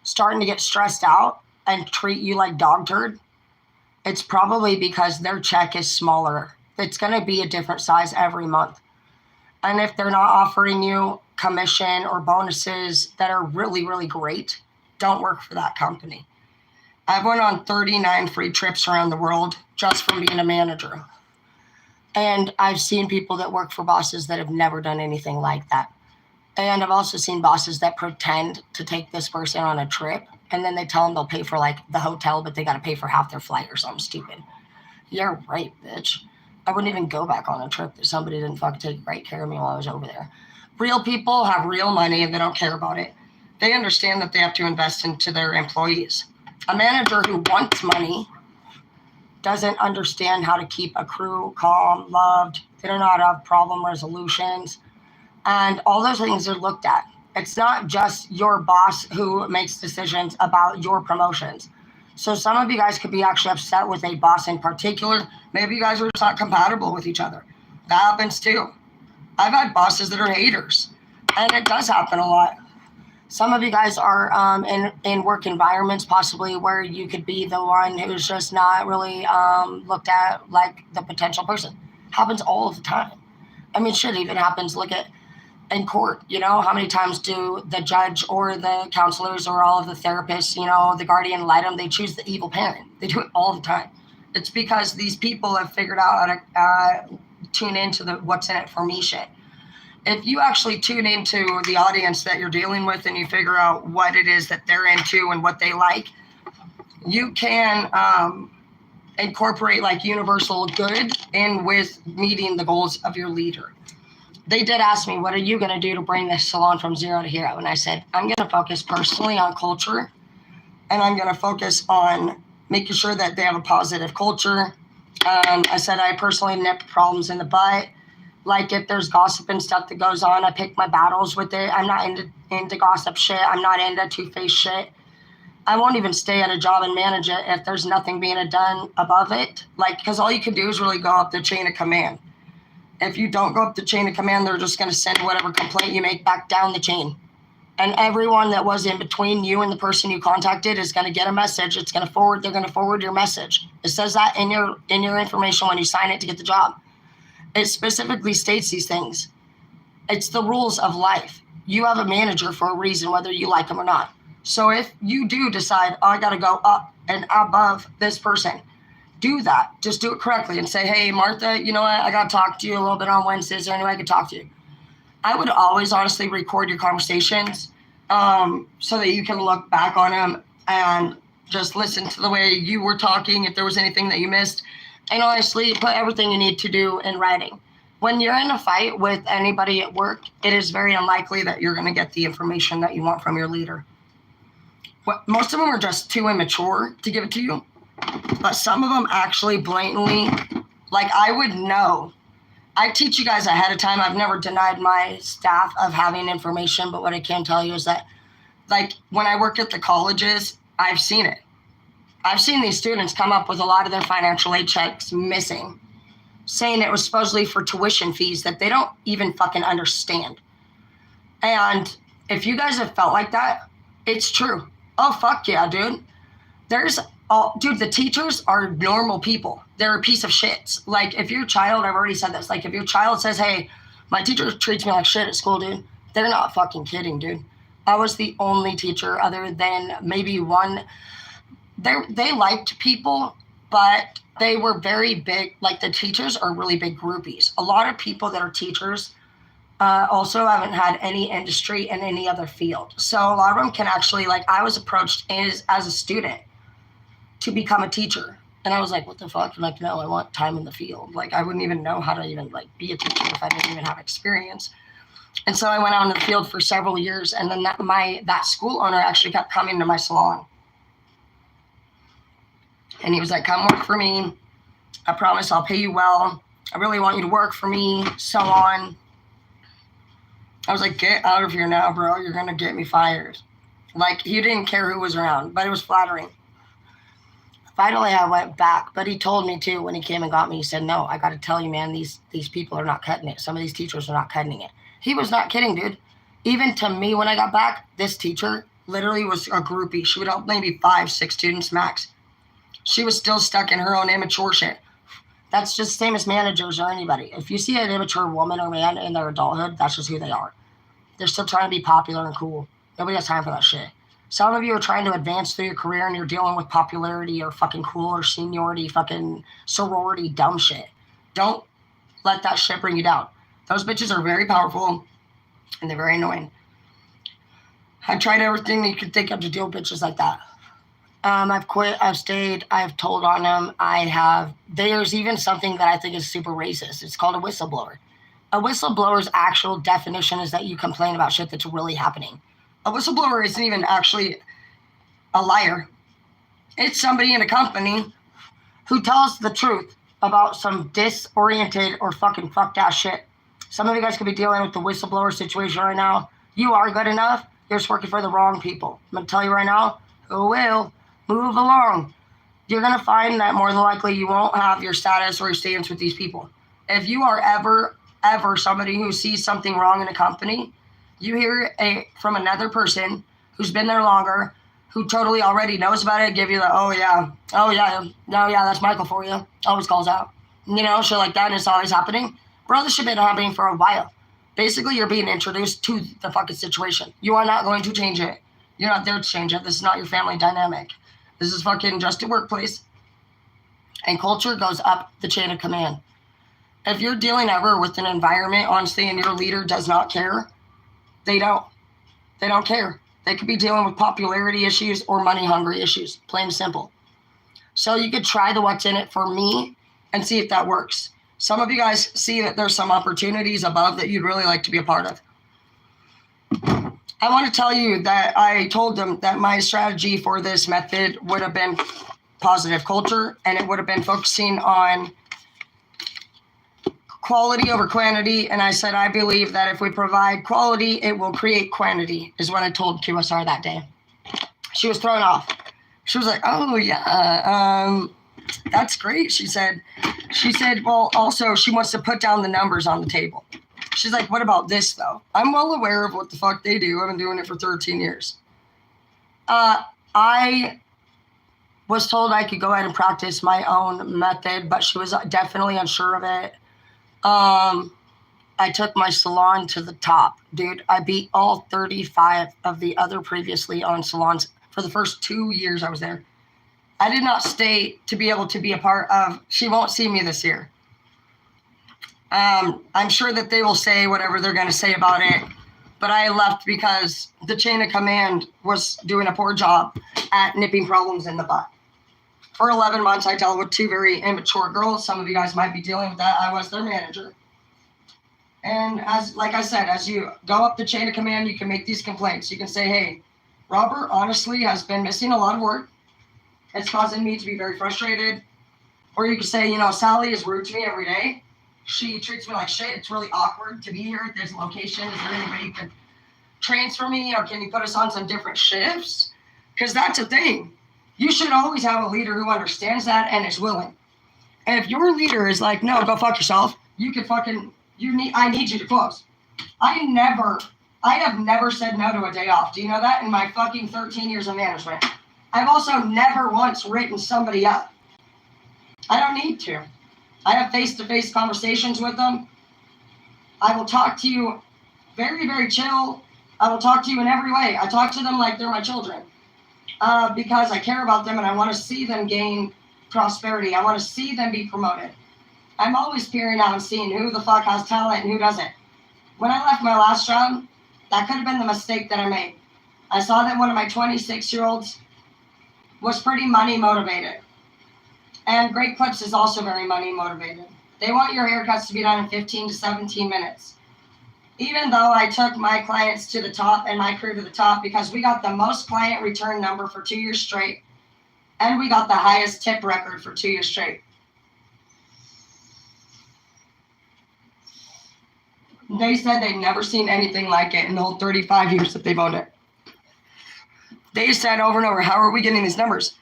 starting to get stressed out and treat you like dog turd, it's probably because their check is smaller. It's going to be a different size every month. And if they're not offering you commission or bonuses that are really, really great, don't work for that company. I've went on 39 free trips around the world just from being a manager. And I've seen people that work for bosses that have never done anything like that. And I've also seen bosses that pretend to take this person on a trip, and then they tell them they'll pay for like the hotel, but they got to pay for half their flight or something stupid. You're right, bitch. I wouldn't even go back on a trip if somebody didn't fucking take great care of me while I was over there. Real people have real money and they don't care about it. They understand that they have to invest into their employees. A manager who wants money doesn't understand how to keep a crew calm, loved. They don't know how to have problem resolutions. And all those things are looked at. It's not just your boss who makes decisions about your promotions. So some of you guys could be actually upset with a boss in particular. Maybe you guys are just not compatible with each other. That happens too. I've had bosses that are haters, and it does happen a lot. Some of you guys are in work environments possibly where you could be the one who's just not really looked at like the potential person. Happens all the time. I mean, shit even happens. Look at in court, you know, how many times do the judge or the counselors or all of the therapists, you know, the guardian ad litem, they choose the evil parent. They do it all the time. It's because these people have figured out how to tune into the what's in it for me shit. If you actually tune into the audience that you're dealing with and you figure out what it is that they're into and what they like, you can incorporate like universal good in with meeting the goals of your leader. They did ask me, what are you going to do to bring this salon from zero to hero? And I said, I'm going to focus personally on culture, and I'm going to focus on making sure that they have a positive culture. I said, I personally nip problems in the butt. Like if there's gossip and stuff that goes on, I pick my battles with it. I'm not into gossip shit. I'm not into two-faced shit. I won't even stay at a job and manage it if there's nothing being done above it. Like, because all you can do is really go up the chain of command. If you don't go up the chain of command, they're just going to send whatever complaint you make back down the chain. And everyone that was in between you and the person you contacted is going to get a message. They're going to forward your message. It says that in your information when you sign it to get the job. It specifically states these things. It's the rules of life. You have a manager for a reason, whether you like them or not. So if you do decide, I got to go up and above this person, do that. Just do it correctly and say, hey, Martha, you know what? I got to talk to you a little bit on Wednesdays. Is there any way I could talk to you? I would always honestly record your conversations so that you can look back on them and just listen to the way you were talking, if there was anything that you missed. And honestly, put everything you need to do in writing. When you're in a fight with anybody at work, it is very unlikely that you're going to get the information that you want from your leader. Most of them are just too immature to give it to you. But some of them actually blatantly, like I would know. I teach you guys ahead of time. I've never denied my staff of having information, but what I can tell you is that, like, when I work at the colleges, I've seen it. I've seen these students come up with a lot of their financial aid checks missing, saying it was supposedly for tuition fees that they don't even fucking understand. And if you guys have felt like that, it's true. Oh, fuck yeah, dude. Dude, the teachers are normal people. They're a piece of shit. Like, if your child, I've already said this, like, if your child says, hey, my teacher treats me like shit at school, dude, they're not fucking kidding, dude. I was the only teacher other than maybe one. They liked people, but they were very big. Like, the teachers are really big groupies. A lot of people that are teachers also haven't had any industry in any other field. So a lot of them can actually, like, I was approached as a student to become a teacher. And I was like, what the fuck? I'm like, no, I want time in the field. Like, I wouldn't even know how to even, like, be a teacher if I didn't even have experience. And so I went out in the field for several years. And then that school owner actually kept coming to my salon. And he was like, come work for me. I promise I'll pay you well. I really want you to work for me, so on. I was like, get out of here now, bro. You're going to get me fired. Like, he didn't care who was around, but it was flattering. Finally, I went back, but he told me too when he came and got me. He said, no, I got to tell you, man, these people are not cutting it. Some of these teachers are not cutting it. He was not kidding, dude. Even to me, when I got back, this teacher literally was a groupie. She would help maybe 5-6 students max. She was still stuck in her own immature shit. That's just the same as managers or anybody. If you see an immature woman or man in their adulthood, that's just who they are. They're still trying to be popular and cool. Nobody has time for that shit. Some of you are trying to advance through your career and you're dealing with popularity or fucking cool or seniority, fucking sorority, dumb shit. Don't let that shit bring you down. Those bitches are very powerful and they're very annoying. I tried everything you could think of to deal with bitches like that. I've quit, I've stayed, I've told on them, there's even something that I think is super racist. It's called a whistleblower. A whistleblower's actual definition is that you complain about shit that's really happening. A whistleblower isn't even actually a liar. It's somebody in a company who tells the truth about some disoriented or fucking fucked ass shit. Some of you guys could be dealing with the whistleblower situation right now. You are good enough. You're just working for the wrong people. I'm going to tell you right now, who will move along. You're going to find that more than likely you won't have your status or your stance with these people. If you are ever somebody who sees something wrong in a company, you hear from another person who's been there longer, who totally already knows about it, give you the, oh yeah, that's Michael for you. Always calls out. You know, shit like that, and it's always happening. Bro, this shit been happening for a while. Basically, you're being introduced to the fucking situation. You are not going to change it. You're not there to change it. This is not your family dynamic. This is fucking just a workplace. And culture goes up the chain of command. If you're dealing ever with an environment, honestly, and your leader does not care, they don't care. They could be dealing with popularity issues or money hungry issues, plain and simple. So you could try the what's in it for me and see if that works. Some of you guys see that there's some opportunities above that you'd really like to be a part of. I want to tell you that I told them that my strategy for this method would have been positive culture, and it would have been focusing on quality over quantity. And I said, I believe that if we provide quality, it will create quantity, is what I told QSR that day. She was thrown off. She was like, oh yeah, that's great. She said, well, also she wants to put down the numbers on the table. She's like, what about this though? I'm well aware of what the fuck they do. I've been doing it for 13 years. I was told I could go ahead and practice my own method, but she was definitely unsure of it. I took my salon to the top, dude. I beat all 35 of the other previously owned salons for the first 2 years I was there. I did not stay to be able to be a part of, she won't see me this year. I'm sure that they will say whatever they're going to say about it, but I left because the chain of command was doing a poor job at nipping problems in the butt. For 11 months, I dealt with 2 very immature girls. Some of you guys might be dealing with that. I was their manager. And like I said, as you go up the chain of command, you can make these complaints. You can say, hey, Robert honestly has been missing a lot of work. It's causing me to be very frustrated. Or you can say, Sally is rude to me every day. She treats me like shit. It's really awkward to be here at this location. Is there anybody who can transfer me, or can you put us on some different shifts? Because that's a thing. You should always have a leader who understands that and is willing. And if your leader is like, no, go fuck yourself, you can fucking, I need you to close. I have never said no to a day off. Do you know that? In my fucking 13 years of management. I've also never once written somebody up. I don't need to. I have face-to-face conversations with them. I will talk to you very, very chill. I will talk to you in every way. I talk to them like they're my children because I care about them and I want to see them gain prosperity. I want to see them be promoted. I'm always peering out and seeing who the fuck has talent and who doesn't. When I left my last job, that could have been the mistake that I made. I saw that one of my 26-year-olds was pretty money motivated. And Great Clips is also very money motivated. They want your haircuts to be done in 15 to 17 minutes. Even though I took my clients to the top and my crew to the top because we got the most client return number for 2 years straight. And we got the highest tip record for 2 years straight. They said they'd never seen anything like it in the whole 35 years that they've owned it. They said over and over, how are we getting these numbers?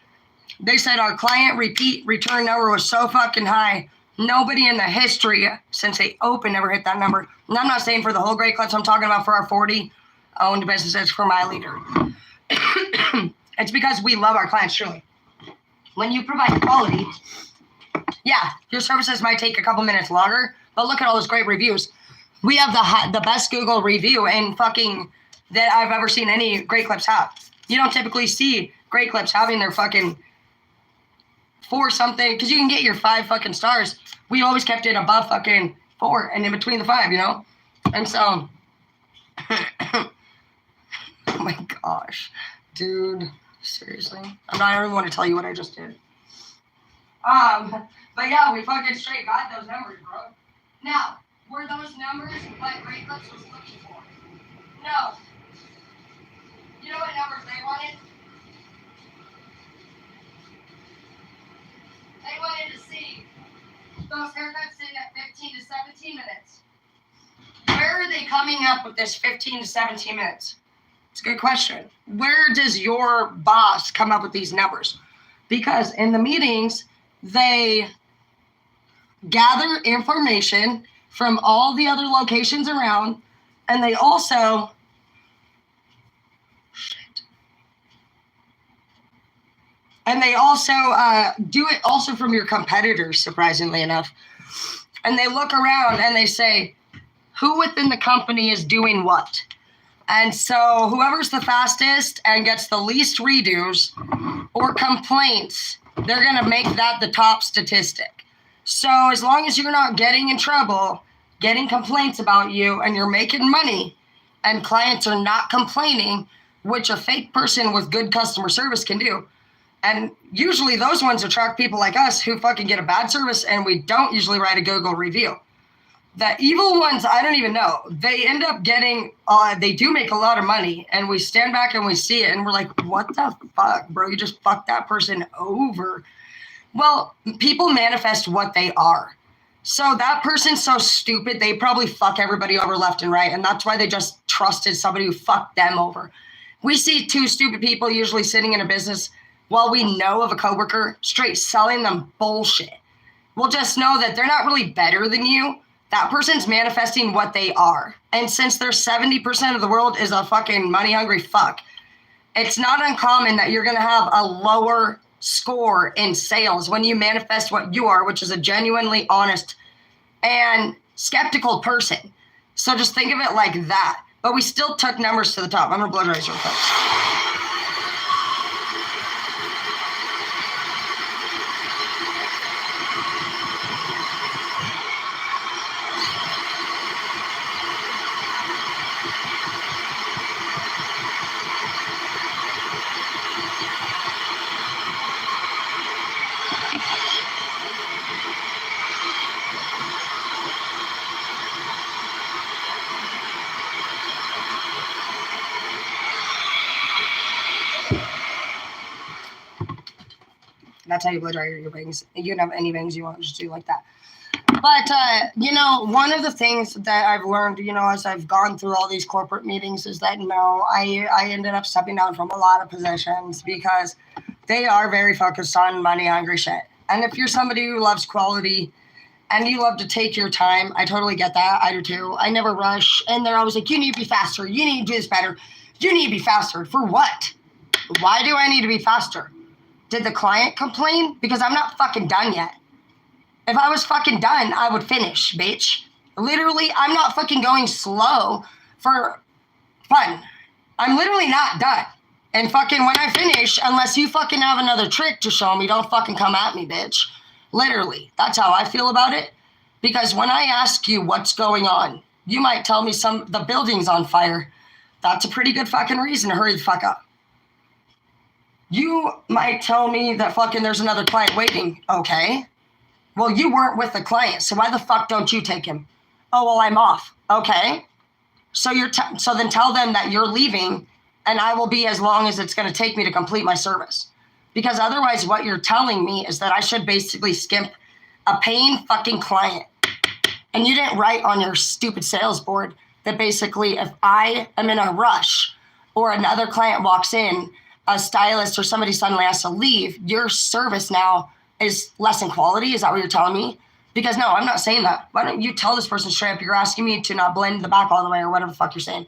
They said our client return number was so fucking high. Nobody in the history since they opened ever hit that number. And I'm not saying for the whole Great Clips. I'm talking about for our 40 owned businesses for my leader. It's because we love our clients, truly. When you provide quality, yeah, your services might take a couple minutes longer, but look at all those great reviews. We have the best Google review and fucking that I've ever seen any Great Clips have. You don't typically see Great Clips having their fucking 4 something, because you can get your 5 fucking stars. We always kept it above fucking 4 and in between the 5, you know? And so, oh my gosh, dude, seriously. I don't even want to tell you what I just did. But yeah, we fucking straight got those numbers, bro. Now, were those numbers what Great Clips was looking for? No. You know what numbers they wanted? They wanted to see those haircuts sitting at 15 to 17 minutes. Where are they coming up with this 15 to 17 minutes? It's a good question. Where does your boss come up with these numbers? Because in the meetings, they gather information from all the other locations around, and they also do it also from your competitors, surprisingly enough. And they look around and they say, who within the company is doing what? And so whoever's the fastest and gets the least redos or complaints, they're going to make that the top statistic. So as long as you're not getting in trouble, getting complaints about you, and you're making money, and clients are not complaining, which a fake person with good customer service can do. And usually those ones attract people like us who fucking get a bad service, and we don't usually write a Google review. The evil ones, I don't even know. They end up getting, they do make a lot of money, and we stand back and we see it, and we're like, what the fuck, bro? You just fucked that person over. Well, people manifest what they are. So that person's so stupid, they probably fuck everybody over left and right, and that's why they just trusted somebody who fucked them over. We see 2 stupid people usually sitting in a business while we know of a coworker straight selling them bullshit. We'll just know that they're not really better than you. That person's manifesting what they are. And since they're 70% of the world is a fucking money-hungry fuck, it's not uncommon that you're going to have a lower score in sales when you manifest what you are, which is a genuinely honest and skeptical person. So just think of it like that. But we still took numbers to the top. I'm going to blood raise real quick. That's how you blow dry your bangs. You can have any bangs you want, just do like that. But, one of the things that I've learned, as I've gone through all these corporate meetings is that, I ended up stepping down from a lot of positions because They are very focused on money hungry shit. And if you're somebody who loves quality and you love to take your time, I totally get that. I do too. I never rush. And they're always like, you need to be faster. You need to do this better. You need to be faster. For what? Why do I need to be faster? Did the client complain? Because I'm not fucking done yet. If I was fucking done, I would finish, bitch. Literally, I'm not fucking going slow for fun. I'm literally not done. And fucking when I finish, unless you fucking have another trick to show me, don't fucking come at me, bitch. Literally. That's how I feel about it. Because when I ask you what's going on, you might tell me the building's on fire. That's a pretty good fucking reason to hurry the fuck up. You might tell me that fucking there's another client waiting. Okay. Well, you weren't with the client, so why the fuck don't you take him? Oh, well, I'm off. Okay. So so then tell them that you're leaving and I will be as long as it's going to take me to complete my service. Because otherwise what you're telling me is that I should basically skimp a paying fucking client. And you didn't write on your stupid sales board that basically if I am in a rush or another client walks in, a stylist or somebody suddenly has to leave, your service now is less in quality. Is that what you're telling me? Because no, I'm not saying that. Why don't you tell this person straight up, you're asking me to not blend the back all the way or whatever the fuck you're saying.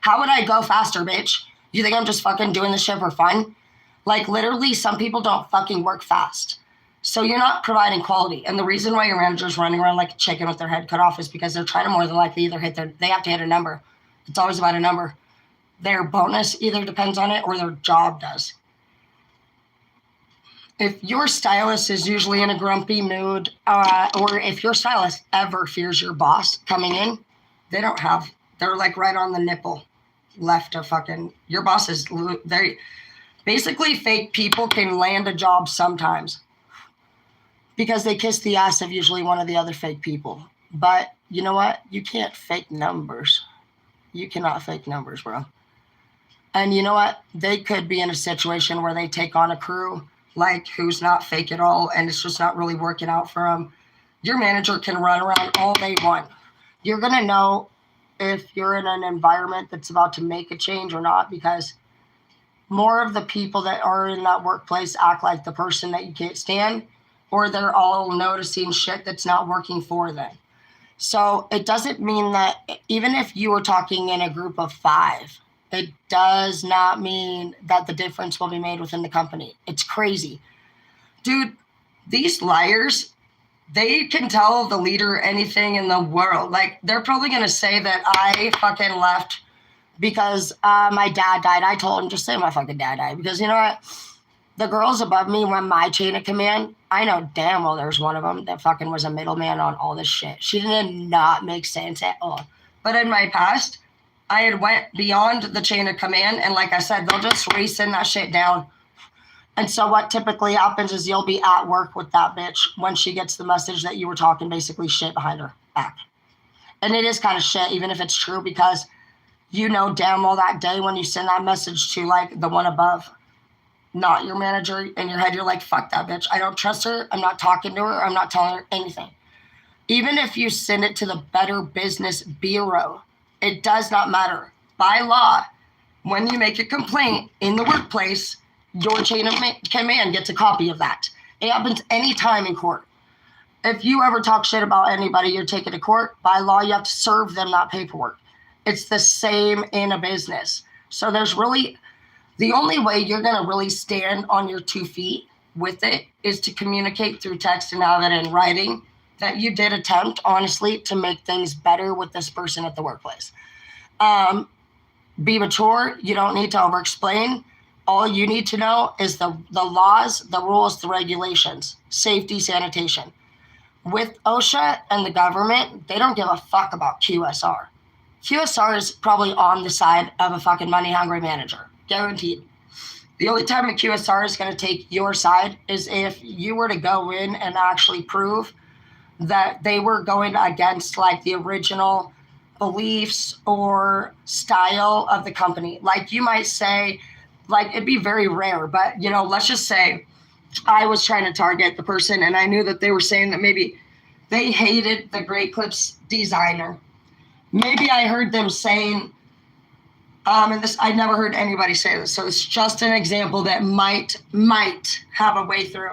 How would I go faster, bitch? You think I'm just fucking doing this shit for fun? Like literally some people don't fucking work fast. So you're not providing quality. And the reason why your manager's running around like a chicken with their head cut off is because they're trying to more than likely either they have to hit a number. It's always about a number. Their bonus either depends on it or their job does. If your stylist is usually in a grumpy mood, or if your stylist ever fears your boss coming in, they're like right on the nipple left of fucking, your boss is very, basically fake people can land a job sometimes because they kiss the ass of usually one of the other fake people. But you know what? You can't fake numbers. You cannot fake numbers, bro. And you know what? They could be in a situation where they take on a crew like who's not fake at all and it's just not really working out for them. Your manager can run around all they want. You're going to know if you're in an environment that's about to make a change or not, because more of the people that are in that workplace act like the person that you can't stand, or they're all noticing shit that's not working for them. So it doesn't mean that even if you were talking in a group of 5, it does not mean that the difference will be made within the company. It's crazy. Dude, these liars, they can tell the leader anything in the world. Like, they're probably going to say that I fucking left because my dad died. I told him, just say my fucking dad died. Because you know what? The girls above me run my chain of command. I know damn well there's one of them that fucking was a middleman on all this shit. She did not make sense at all. But in my past, I had went beyond the chain of command. And like I said, they'll just resend that shit down. And so what typically happens is you'll be at work with that bitch when she gets the message that you were talking basically shit behind her back. And it is kind of shit, even if it's true, because you know damn well that day when you send that message to like the one above, not your manager, in your head you're like, fuck that bitch. I don't trust her. I'm not talking to her. I'm not telling her anything. Even if you send it to the Better Business Bureau, it does not matter. By law, when you make a complaint in the workplace, your chain of command gets a copy of that. It happens anytime in court. If you ever talk shit about anybody, you're taken to court. By law, you have to serve them that paperwork. It's the same in a business. So there's really, the only way you're going to really stand on your 2 feet with it is to communicate through text and have it in writing that you did attempt, honestly, to make things better with this person at the workplace. Be mature. You don't need to over-explain. All you need to know is the laws, the rules, the regulations, safety, sanitation. With OSHA and the government, they don't give a fuck about QSR. QSR is probably on the side of a fucking money-hungry manager. Guaranteed. The only time a QSR is going to take your side is if you were to go in and actually prove that they were going against like the original beliefs or style of the company. Like you might say, like it'd be very rare, but you know, let's just say I was trying to target the person and I knew that they were saying that maybe they hated the Great Clips designer. Maybe I heard them saying And this, I never heard anybody say this, so it's just an example that might have a way through.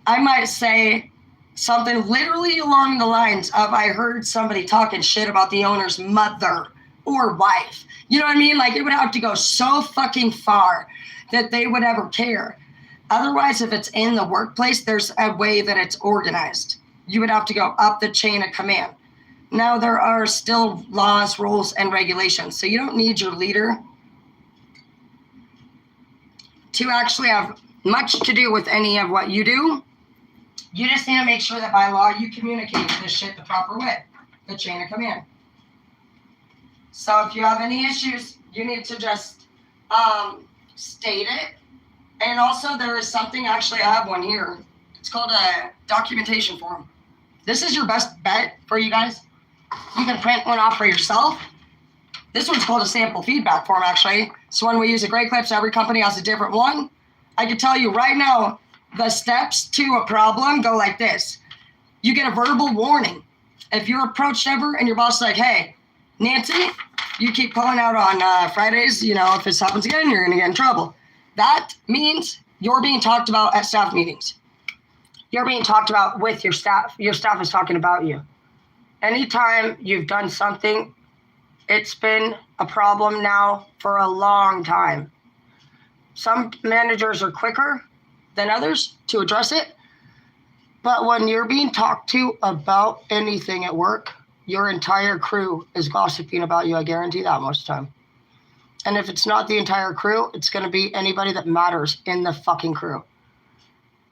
I might say something literally along the lines of, I heard somebody talking shit about the owner's mother or wife. You know what I mean? Like, it would have to go so fucking far that they would ever care. Otherwise, if it's in the workplace, there's a way that it's organized. You would have to go up the chain of command. Now, there are still laws, rules, and regulations. So you don't need your leader to actually have much to do with any of what you do. You just need to make sure that by law you communicate this shit the proper way, the chain of command. So if you have any issues, you need to just state it. And also there is something, actually I have one here. It's called a documentation form. This is your best bet for you guys. You can print one off for yourself. This one's called a sample feedback form, actually. It's one we use at Great Clips. Every company has a different one. I can tell you right now, the steps to a problem go like this. You get a verbal warning. If you're approached ever and your boss is like, hey, Nancy, you keep pulling out on Fridays, you know, if this happens again, you're going to get in trouble. That means you're being talked about at staff meetings. You're being talked about with your staff. Your staff is talking about you. Anytime you've done something, it's been a problem now for a long time. Some managers are quicker than others to address it. But when you're being talked to about anything at work, your entire crew is gossiping about you. I guarantee that most of the time. And if it's not the entire crew, it's going to be anybody that matters in the fucking crew.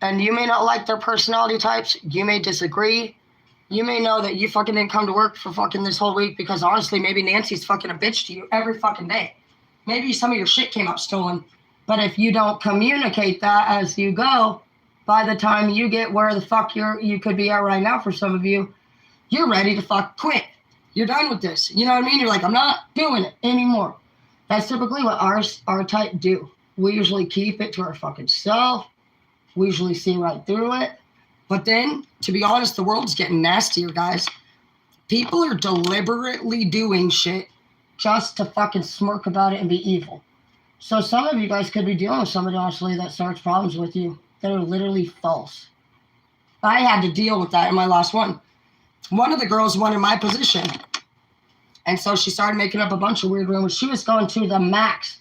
And you may not like their personality types. You may disagree. You may know that you fucking didn't come to work for fucking this whole week because honestly, maybe Nancy's fucking a bitch to you every fucking day. Maybe some of your shit came up stolen. But if you don't communicate that as you go, by the time you get where the fuck you could be at right now for some of you, you're ready to fuck quit. You're done with this. You know what I mean? You're like, I'm not doing it anymore. That's typically what our type do. We usually keep it to our fucking self. We usually see right through it. But then, to be honest, the world's getting nastier, guys. People are deliberately doing shit just to fucking smirk about it and be evil. So some of you guys could be dealing with somebody, honestly, that starts problems with you that are literally false. I had to deal with that in my last one. One of the girls wanted my position. And so she started making up a bunch of weird rumors. She was going to the max.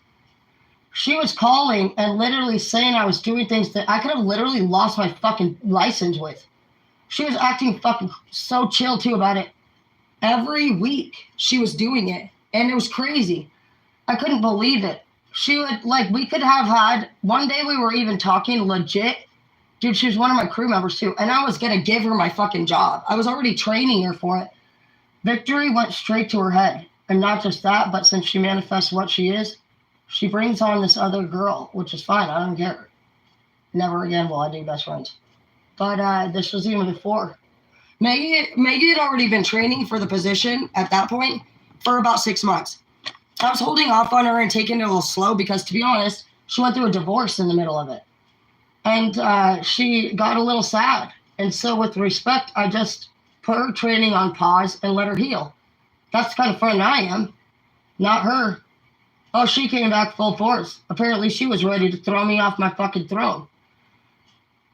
She was calling and literally saying I was doing things that I could have literally lost my fucking license with. She was acting fucking so chill too about it. Every week she was doing it. And it was crazy. I couldn't believe it. She would, like, we could have had, one day we were even talking legit. Dude, she was one of my crew members too. And I was going to give her my fucking job. I was already training her for it. Victory went straight to her head. And not just that, but since she manifests what she is, she brings on this other girl, which is fine. I don't care. Never again will I be best friends. But this was even before. Maggie had already been training for the position at that point for about 6 months. I was holding off on her and taking it a little slow because, to be honest, she went through a divorce in the middle of it. And she got a little sad. And so with respect, I just put her training on pause and let her heal. That's the kind of friend I am, not her. Oh, she came back full force. Apparently she was ready to throw me off my fucking throne.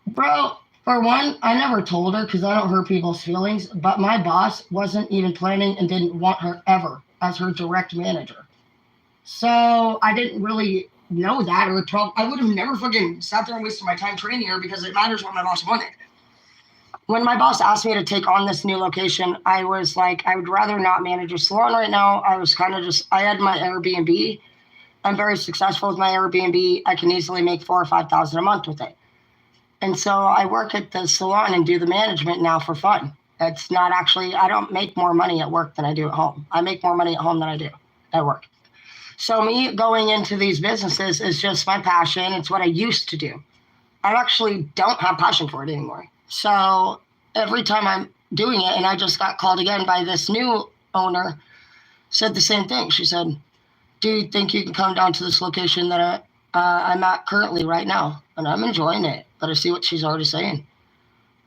Bro, for one, I never told her because I don't hurt people's feelings, but my boss wasn't even planning and didn't want her ever as her direct manager. So I didn't really know that or I would have never fucking sat there and wasted my time training her because it matters what my boss wanted. When my boss asked me to take on this new location, I was like, I would rather not manage a salon right now. I was kind of I had my Airbnb. I'm very successful with my Airbnb. I can easily make $4,000 or $5,000 a month with it. And so I work at the salon and do the management now for fun. It's not actually, I don't make more money at work than I do at home. I make more money at home than I do at work. So me going into these businesses is just my passion. It's what I used to do. I actually don't have passion for it anymore. So every time I'm doing it, and I just got called again by this new owner, said the same thing. She said, do you think you can come down to this location that I'm at currently right now? And I'm enjoying it, but I see what she's already saying.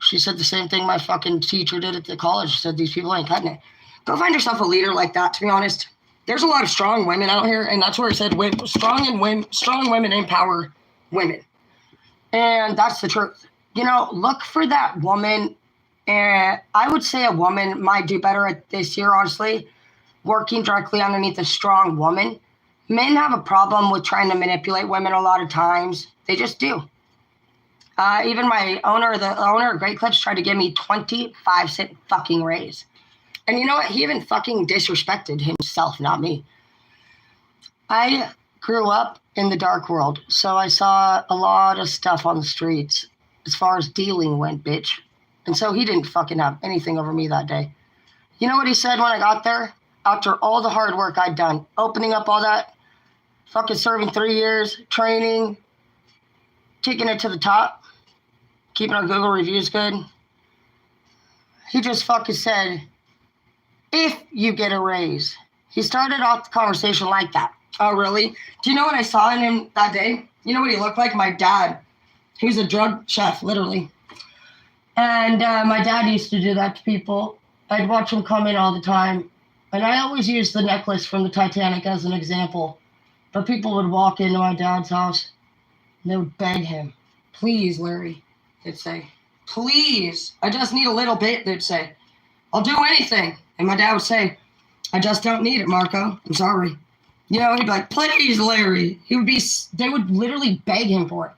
She said the same thing my fucking teacher did at the college. She said, these people ain't cutting it. Go find yourself a leader like that, to be honest. there's a lot of strong women out here, and that's where I said strong women empower women. And that's the truth. You know, look for that woman. And I would say a woman might do better at this year, honestly, working directly underneath a strong woman. Men have a problem with trying to manipulate women a lot of times. They just do. Even the owner of Great Clips tried to give me 25-cent fucking raise. And you know what? He even fucking disrespected himself, not me. I grew up in the dark world, so I saw a lot of stuff on the streets as far as dealing went, bitch. And so he didn't fucking have anything over me that day. You know what he said when I got there? After all the hard work I'd done, opening up all that, fucking serving 3 years, training, taking it to the top, keeping our Google reviews good. He just fucking said, if you get a raise. He started off the conversation like that. Oh, really? Do you know what I saw in him that day? You know what he looked like? My dad. He was a drug chef, literally. And my dad used to do that to people. I'd watch him come in all the time. And I always use the necklace from the Titanic as an example. But people would walk into my dad's house and they would beg him, please, Larry, they'd say, please, I just need a little bit, they'd say. I'll do anything. And my dad would say, I just don't need it, Marco. I'm sorry. You know, he'd be like, please, Larry. They would literally beg him for it.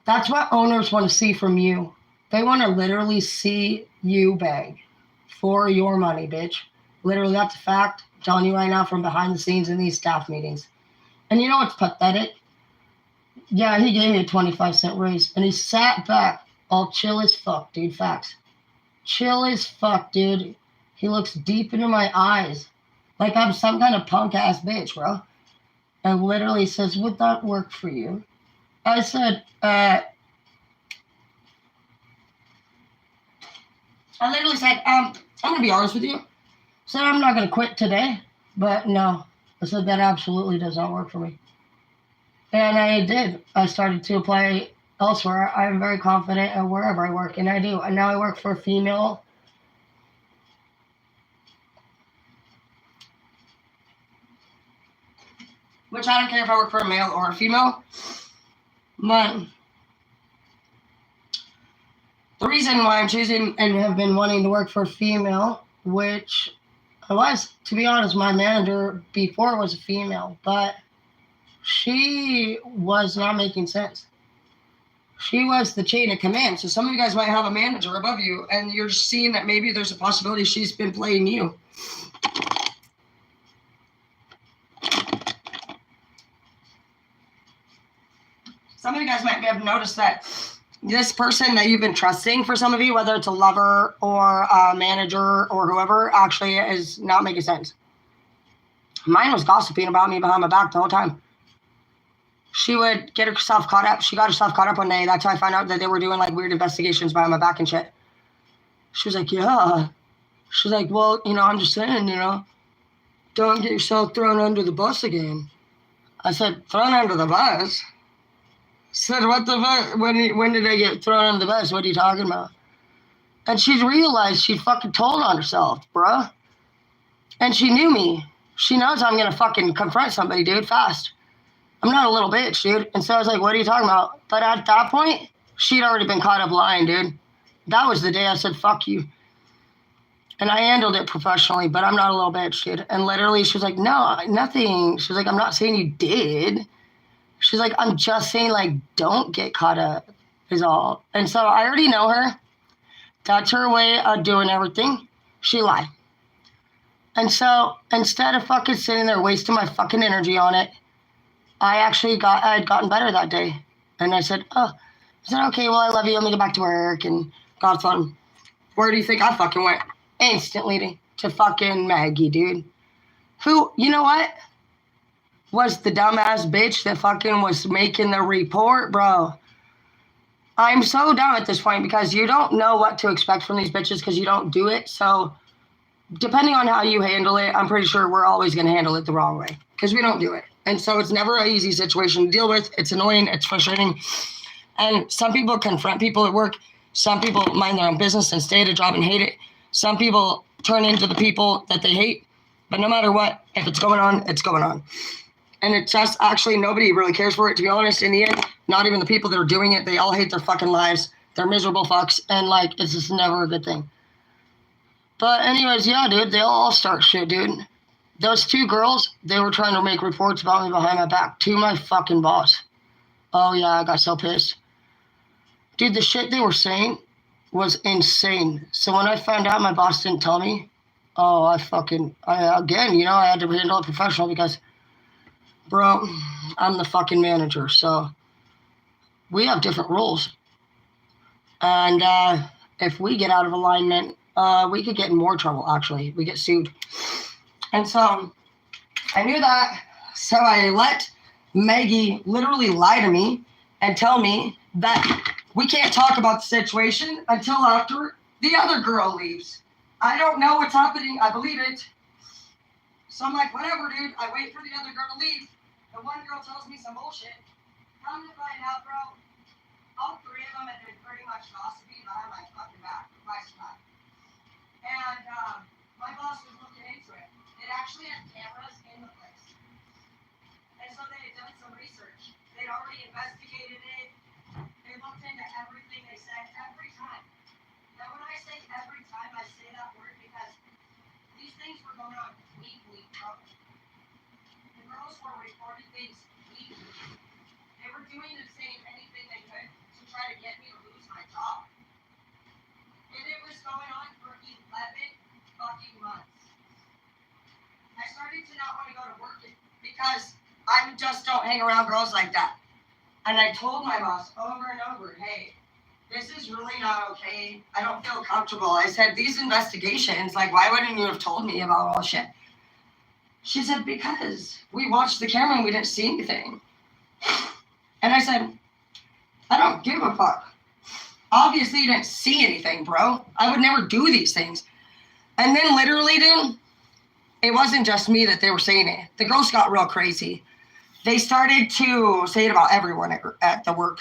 That's what owners want to see from you. They want to literally see you beg for your money, bitch. Literally, that's a fact. I'm telling you right now from behind the scenes in these staff meetings. And you know what's pathetic? Yeah, he gave me a 25-cent raise. And he sat back all chill as fuck, dude. Facts. Chill as fuck, dude. He looks deep into my eyes. Like I'm some kind of punk-ass bitch, bro. And literally says, would that work for you? I said, I literally said, I'm going to be honest with you. I said, I'm not going to quit today. But no. I said, that absolutely does not work for me. And I did. I started to apply elsewhere. I'm very confident in wherever I work, and I do. And now I work for a female. Which I don't care if I work for a male or a female. But the reason why I'm choosing and have been wanting to work for a female, which I was, to be honest, my manager before was a female, but she was not making sense. She was the chain of command. So some of you guys might have a manager above you, and you're seeing that maybe there's a possibility she's been playing you. Some of you guys might have noticed that this person that you've been trusting for some of you, whether it's a lover or a manager or whoever, actually is not making sense. Mine was gossiping about me behind my back the whole time. She would get herself caught up. She got herself caught up one day. That's how I found out that they were doing like weird investigations behind my back and shit. She was like, yeah. She's like, well, I'm just saying, don't get yourself thrown under the bus again. I said, thrown under the bus? I said, what the fuck? When did I get thrown under the bus? What are you talking about? And she realized she fucking told on herself, bruh. And she knew me. She knows I'm going to fucking confront somebody, dude, fast. I'm not a little bitch, dude. And so I was like, what are you talking about? But at that point, she'd already been caught up lying, dude. That was the day I said, fuck you. And I handled it professionally, but I'm not a little bitch, dude. And literally, she was like, no, nothing. She was like, I'm not saying you did. She's like, I'm just saying, like, don't get caught up is all. And so I already know her. That's her way of doing everything. She lied. And so instead of fucking sitting there wasting my fucking energy on it, I had gotten better that day. And I said, okay, well, I love you. Let me get back to work. And God's fun. Where do you think I fucking went? Instantly to fucking Maggie, dude. Who, you know what? Was the dumbass bitch that fucking was making the report, bro. I'm so dumb at this point because you don't know what to expect from these bitches because you don't do it. So depending on how you handle it, I'm pretty sure we're always going to handle it the wrong way because we don't do it. And so it's never an easy situation to deal with. It's annoying. It's frustrating. And some people confront people at work. Some people mind their own business and stay at a job and hate it. Some people turn into the people that they hate. But no matter what, if it's going on, it's going on. And it's just actually nobody really cares for it, to be honest. In the end, not even the people that are doing it, they all hate their fucking lives. They're miserable fucks, and like it's just never a good thing. But anyways, yeah, dude, they'll all start shit, dude. Those two girls, they were trying to make reports about me behind my back to my fucking boss. Oh yeah, I got so pissed. Dude, the shit they were saying was insane. So when I found out my boss didn't tell me, again, you know, I had to handle it professional because, bro, I'm the fucking manager. So we have different rules. And if we get out of alignment, we could get in more trouble, actually. We get sued. And so I knew that. So I let Maggie literally lie to me and tell me that we can't talk about the situation until after the other girl leaves. I don't know what's happening. I believe it. So I'm like, whatever, dude. I wait for the other girl to leave. The one girl tells me some bullshit. Come to find out, bro, all three of them had been pretty much gossiping behind my fucking back, twice back. And my boss was looking into it. It actually had cameras in the place. And so they had done some research. They'd already investigated it. They looked into everything they said every time. Now, when I say every time, I say that word because these things were going on weekly, bro. The girls were reporting things weekly. They were doing and saying anything they could to try to get me to lose my job. And it was going on for 11 fucking months. I started to not want to go to work because I just don't hang around girls like that. And I told my boss over and over, hey, this is really not okay. I don't feel comfortable. I said, these investigations, like, why wouldn't you have told me about all this shit? She said, because we watched the camera and we didn't see anything. And I said, I don't give a fuck. Obviously, you didn't see anything, bro. I would never do these things. And then literally, dude, it wasn't just me that they were saying it. The girls got real crazy. They started to say it about everyone at the work.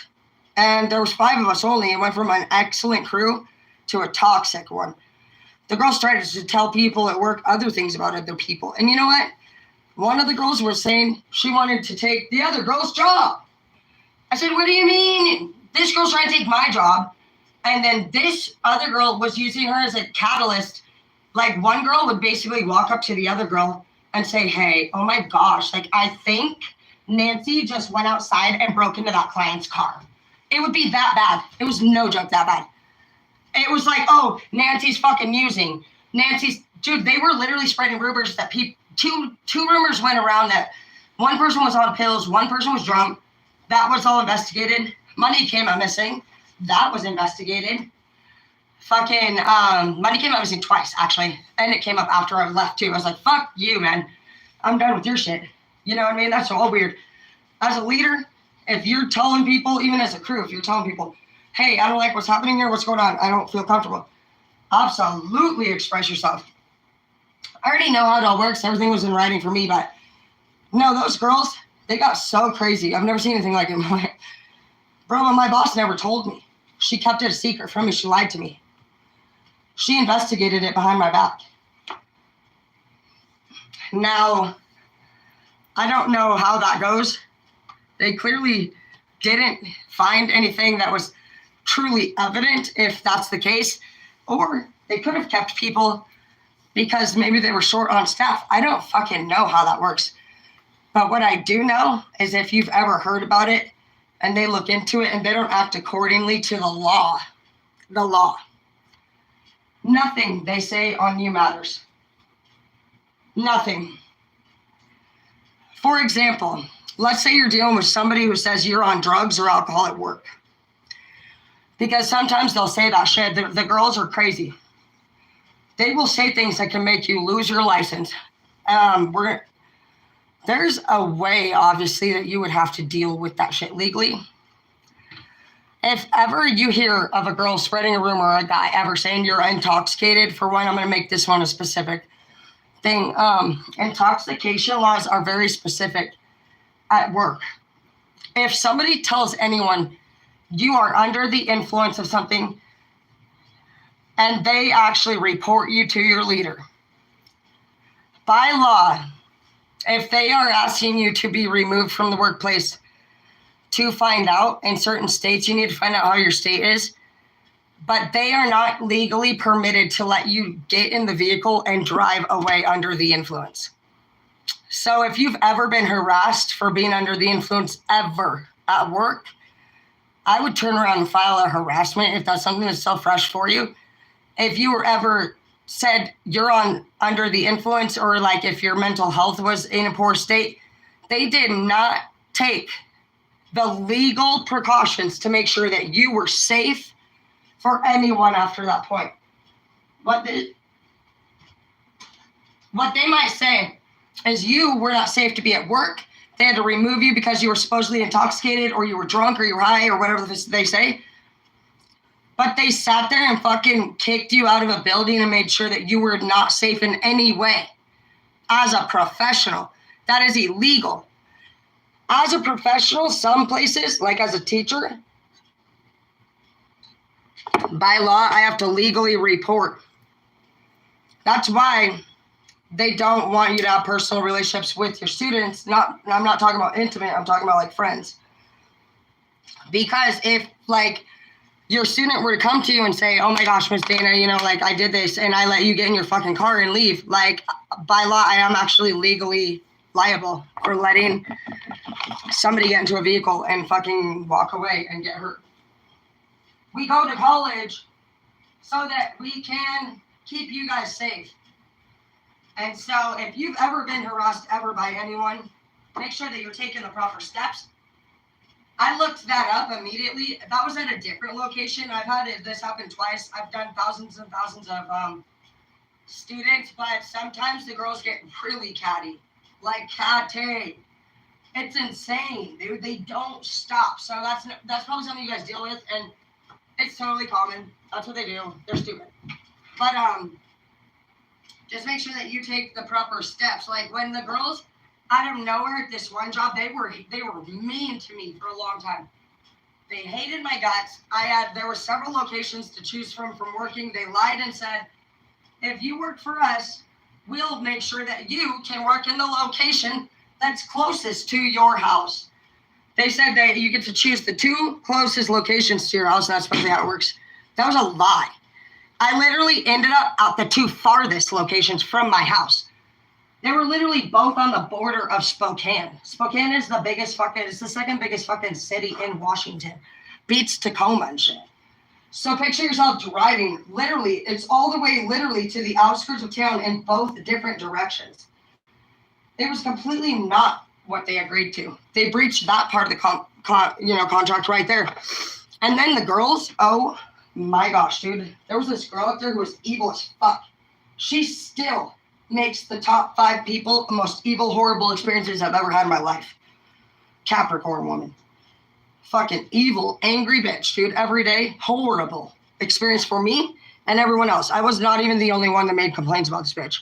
And there was 5 of us only. It went from an excellent crew to a toxic one. The girls started to tell people at work other things about other people. And you know what? One of the girls was saying she wanted to take the other girl's job. I said, what do you mean? This girl's trying to take my job. And then this other girl was using her as a catalyst. Like, one girl would basically walk up to the other girl and say, hey, oh my gosh, like, I think Nancy just went outside and broke into that client's car. It would be that bad. It was no joke that bad. It was like, oh, Nancy's fucking using. Dude, they were literally spreading rumors that two rumors went around that one person was on pills, one person was drunk. That was all investigated. Money came out missing. That was investigated. Fucking money came out missing twice, actually. And it came up after I left, too. I was like, fuck you, man. I'm done with your shit. You know what I mean? That's all weird. As a leader, if you're telling people, even as a crew, if you're telling people, hey, I don't like what's happening here, what's going on, I don't feel comfortable, absolutely express yourself. I already know how it all works. Everything was in writing for me, but no, those girls, they got so crazy. I've never seen anything like it. Bro, my boss never told me. She kept it a secret from me. She lied to me. She investigated it behind my back. Now, I don't know how that goes. They clearly didn't find anything that was truly evident, if that's the case. Or they could have kept people because maybe they were short on staff. I don't fucking know how that works. But what I do know is if you've ever heard about it and they look into it and they don't act accordingly to the law, nothing they say on you matters. Nothing. For example, let's say you're dealing with somebody who says you're on drugs or alcohol at work. Because sometimes they'll say that shit. The girls are crazy. They will say things that can make you lose your license. There's a way, obviously, that you would have to deal with that shit legally. If ever you hear of a girl spreading a rumor or a guy ever saying you're intoxicated, for one, I'm going to make this one a specific thing. Intoxication laws are very specific at work. If somebody tells anyone you are under the influence of something and they actually report you to your leader, by law, if they are asking you to be removed from the workplace to find out, in certain states, you need to find out how your state is, but they are not legally permitted to let you get in the vehicle and drive away under the influence. So if you've ever been harassed for being under the influence ever at work, I would turn around and file a harassment if that's something that's so fresh for you. If you were ever said you're under the influence, or like if your mental health was in a poor state, they did not take the legal precautions to make sure that you were safe for anyone after that point. What they might say is you were not safe to be at work. They had to remove you because you were supposedly intoxicated, or you were drunk, or you were high, or whatever they say. But they sat there and fucking kicked you out of a building and made sure that you were not safe in any way. As a professional, that is illegal. As a professional, some places, like as a teacher, by law, I have to legally report. That's why they don't want you to have personal relationships with your students. I'm not talking about intimate, I'm talking about like friends. Because if like your student were to come to you and say, oh my gosh, Miss Dana, you know, like I did this and I let you get in your fucking car and leave, like by law, I am actually legally liable for letting somebody get into a vehicle and fucking walk away and get hurt. We go to college so that we can keep you guys safe. And so if you've ever been harassed ever by anyone, make sure that you're taking the proper steps. I looked that up immediately. That was at a different location. I've had this happen twice. I've done thousands and thousands of students, but sometimes the girls get really catty. Like catty. It's insane, dude. They don't stop. So that's probably something you guys deal with, and it's totally common. That's what they do. They're stupid. But just make sure that you take the proper steps. Like when the girls out of nowhere at this one job, they were mean to me for a long time. They hated my guts. There were several locations to choose from working. They lied and said, if you work for us, we'll make sure that you can work in the location that's closest to your house. They said that you get to choose the 2 closest locations to your house, and that's supposed to be how it works. That was a lie. I literally ended up at the 2 farthest locations from my house. They were literally both on the border of Spokane. Spokane is it's the second biggest fucking city in Washington. Beats Tacoma and shit. So picture yourself driving, literally, it's all the way literally to the outskirts of town in both different directions. It was completely not what they agreed to. They breached that part of the contract right there. And then the girls, oh my gosh, dude. There was this girl up there who was evil as fuck. She still makes the top 5 people most evil, horrible experiences I've ever had in my life. Capricorn woman. Fucking evil, angry bitch, dude. Every day, horrible experience for me and everyone else. I was not even the only one that made complaints about this bitch.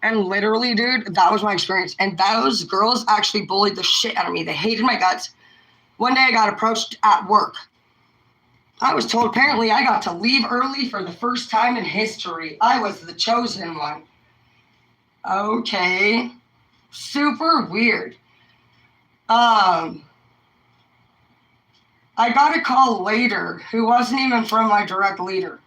And literally, dude, that was my experience. And those girls actually bullied the shit out of me. They hated my guts. One day I got approached at work. I was told apparently I got to leave early for the first time in history. I was the chosen one. Okay. Super weird. I got a call later who wasn't even from my direct leader.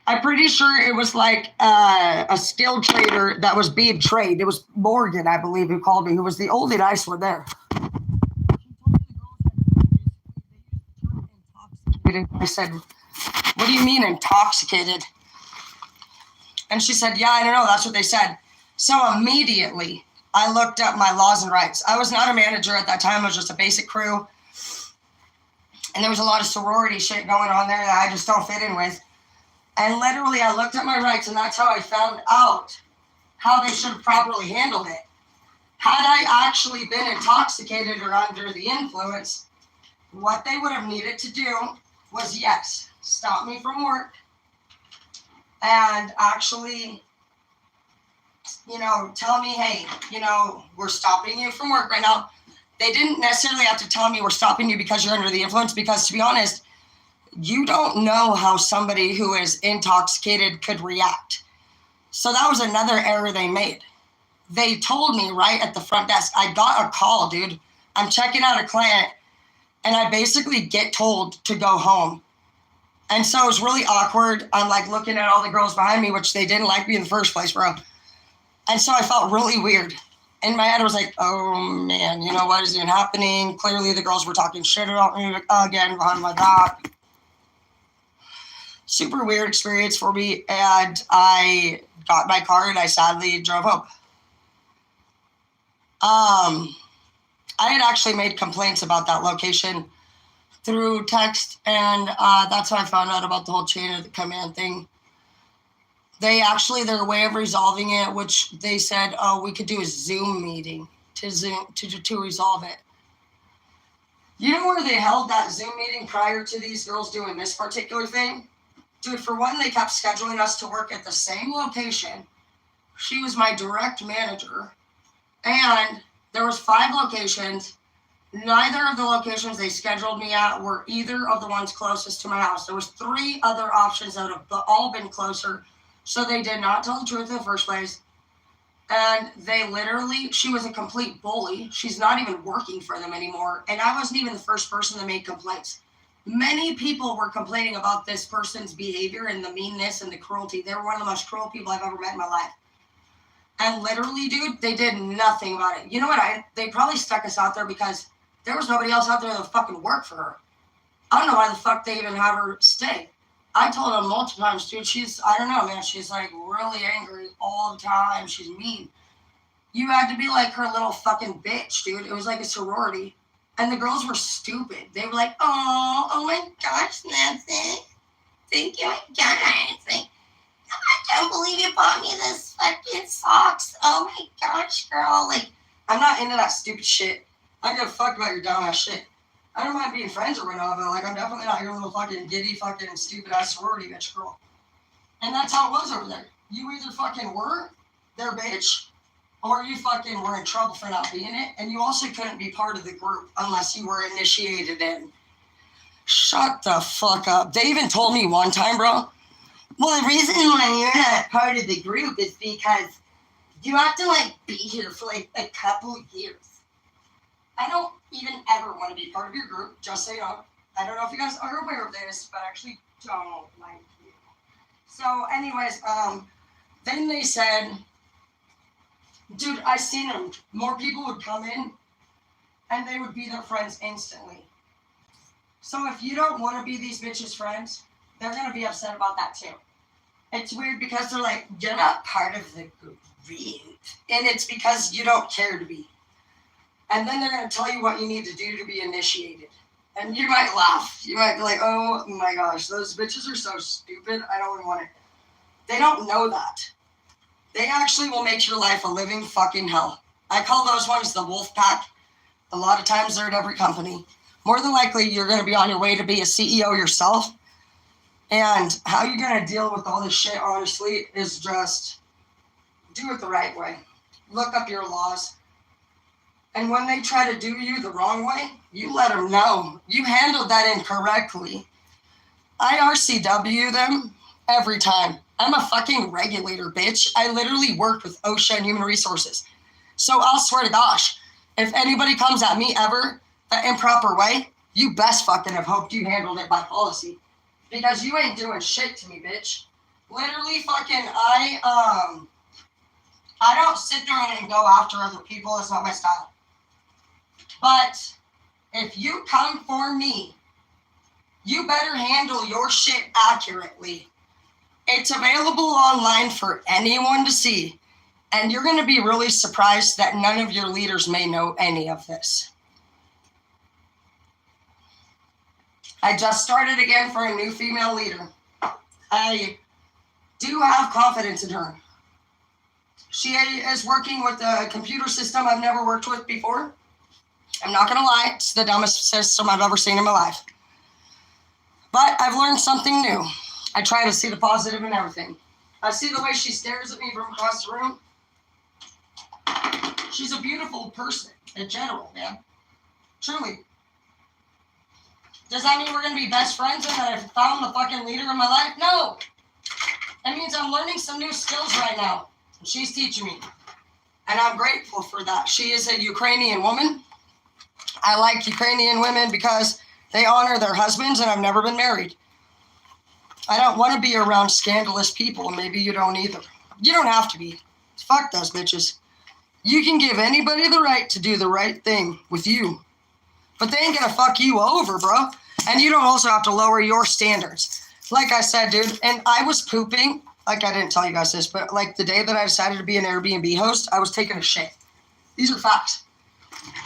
I'm pretty sure it was like a skilled trader that was being traded. It was Morgan, I believe, who called me, who was the only nice one there. I said, what do you mean intoxicated? And she said, yeah, I don't know. That's what they said. So immediately I looked up my laws and rights. I was not a manager at that time. I was just a basic crew. And there was a lot of sorority shit going on there that I just don't fit in with. And literally I looked at my rights, and that's how I found out how they should have properly handled it. Had I actually been intoxicated or under the influence, what they would have needed to do was, yes, stop me from work and actually, tell me, hey, we're stopping you from work right now. They didn't necessarily have to tell me we're stopping you because you're under the influence, because to be honest, you don't know how somebody who is intoxicated could react. So that was another error they made. They told me right at the front desk, I got a call, dude. I'm checking out a client, and I basically get told to go home. And so it was really awkward. I'm like looking at all the girls behind me, which they didn't like me in the first place, bro. And so I felt really weird. In my head, I was like, oh man, you know what is even happening? Clearly the girls were talking shit about me again behind my back. Super weird experience for me. And I got my car and I sadly drove home. I had actually made complaints about that location through text, and that's how I found out about the whole chain of the command thing. They actually, their way of resolving it, which they said, oh, we could do a Zoom meeting to resolve it. You know where they held that Zoom meeting prior to these girls doing this particular thing? Dude, for one, they kept scheduling us to work at the same location. She was my direct manager, and there was 5 locations. Neither of the locations they scheduled me at were either of the ones closest to my house. There was 3 other options that have all been closer. So they did not tell the truth in the first place. And they literally, she was a complete bully. She's not even working for them anymore. And I wasn't even the first person that made complaints. Many people were complaining about this person's behavior and the meanness and the cruelty. They were one of the most cruel people I've ever met in my life. And literally, dude, they did nothing about it. You know what? They probably stuck us out there because there was nobody else out there that would fucking work for her. I don't know why the fuck they even have her stay. I told them multiple times, dude, I don't know, man. She's like really angry all the time. She's mean. You had to be like her little fucking bitch, dude. It was like a sorority. And the girls were stupid. They were like, oh my gosh, Nancy. Thank you, guys. Like, I can't believe you bought me this fucking socks. Oh my gosh, girl. Like, I'm not into that stupid shit. I don't give a fuck about your dumbass shit. I don't mind being friends or whatnot, but like, I'm definitely not your little fucking giddy fucking stupid ass sorority bitch girl. And that's how it was over there. You either fucking were their bitch, or you fucking were in trouble for not being it, and you also couldn't be part of the group unless you were initiated in. Shut the fuck up. They even told me one time, bro, well, the reason why you're not part of the group is because you have to like be here for like a couple years. I don't even ever want to be part of your group, just so you know. I don't know if you guys are aware of this, but I actually don't like you. So anyways, then they said, dude, I seen them. More people would come in and they would be their friends instantly. So if you don't want to be these bitches' friends, they're going to be upset about that too. It's weird because they're like, you're not part of the group. And it's because you don't care to be. And then they're going to tell you what you need to do to be initiated. And you might laugh. You might be like, oh my gosh, those bitches are so stupid. I don't want it. They don't know that. They actually will make your life a living fucking hell. I call those ones the wolf pack. A lot of times they're at every company. More than likely, you're going to be on your way to be a CEO yourself. And how you're going to deal with all this shit, honestly, is just do it the right way. Look up your laws. And when they try to do you the wrong way, you let them know. You handled that incorrectly. I RCW them every time. I'm a fucking regulator, bitch. I literally worked with OSHA and Human Resources. So I'll swear to gosh, if anybody comes at me ever the improper way, you best fucking have hoped you handled it by policy. Because you ain't doing shit to me, bitch. Literally fucking, I don't sit there and go after other people. It's not my style. But if you come for me, you better handle your shit accurately. It's available online for anyone to see. And you're going to be really surprised that none of your leaders may know any of this. I just started again for a new female leader. I do have confidence in her. She is working with a computer system I've never worked with before. I'm not going to lie, it's the dumbest system I've ever seen in my life. But I've learned something new. I try to see the positive in everything. I see the way she stares at me from across the room. She's a beautiful person in general, man. Truly. Does that mean we're going to be best friends and that I found the fucking leader in my life? No. That means I'm learning some new skills right now. She's teaching me. And I'm grateful for that. She is a Ukrainian woman. I like Ukrainian women because they honor their husbands, and I've never been married. I don't want to be around scandalous people, and maybe you don't either. You don't have to be. Fuck those bitches. You can give anybody the right to do the right thing with you, but they ain't gonna fuck you over, bro. And you don't also have to lower your standards. Like I said, dude, and I was pooping. Like, I didn't tell you guys this, but like the day that I decided to be an Airbnb host, I was taking a shit. These are facts.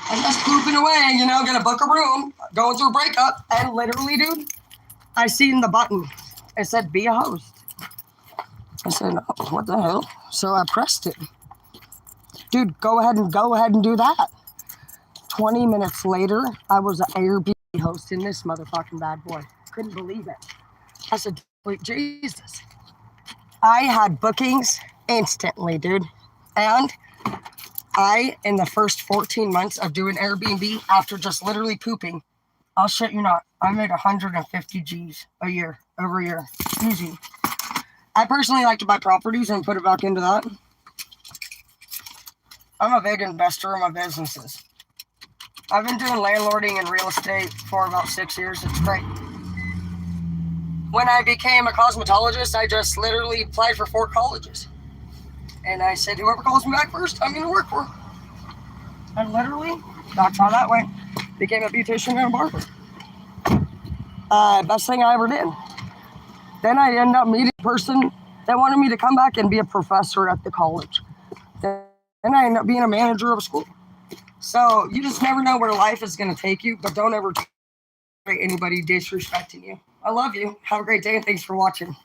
I was just pooping away, gonna book a room, going through a breakup, and literally, dude, I seen the button. It said, be a host. I said, oh, what the hell? So I pressed it. Dude, go ahead and do that. 20 minutes later, I was an Airbnb host in this motherfucking bad boy. Couldn't believe it. I said, wait, Jesus. I had bookings instantly, dude. And in the first 14 months of doing Airbnb, after just literally pooping, I'll shit you not, I made 150 G's over a year. Easy. I personally like to buy properties and put it back into that. I'm a big investor in my businesses. I've been doing landlording and real estate for about 6 years. It's great. When I became a cosmetologist, I just literally applied for 4 colleges. And I said, whoever calls me back first, I'm going to work for. And literally, that's how that went. Became a beautician and a barber. Best thing I ever did. Then I ended up meeting a person that wanted me to come back and be a professor at the college. Then I ended up being a manager of a school. So you just never know where life is going to take you, but don't ever tolerate anybody disrespecting you. I love you. Have a great day, and thanks for watching.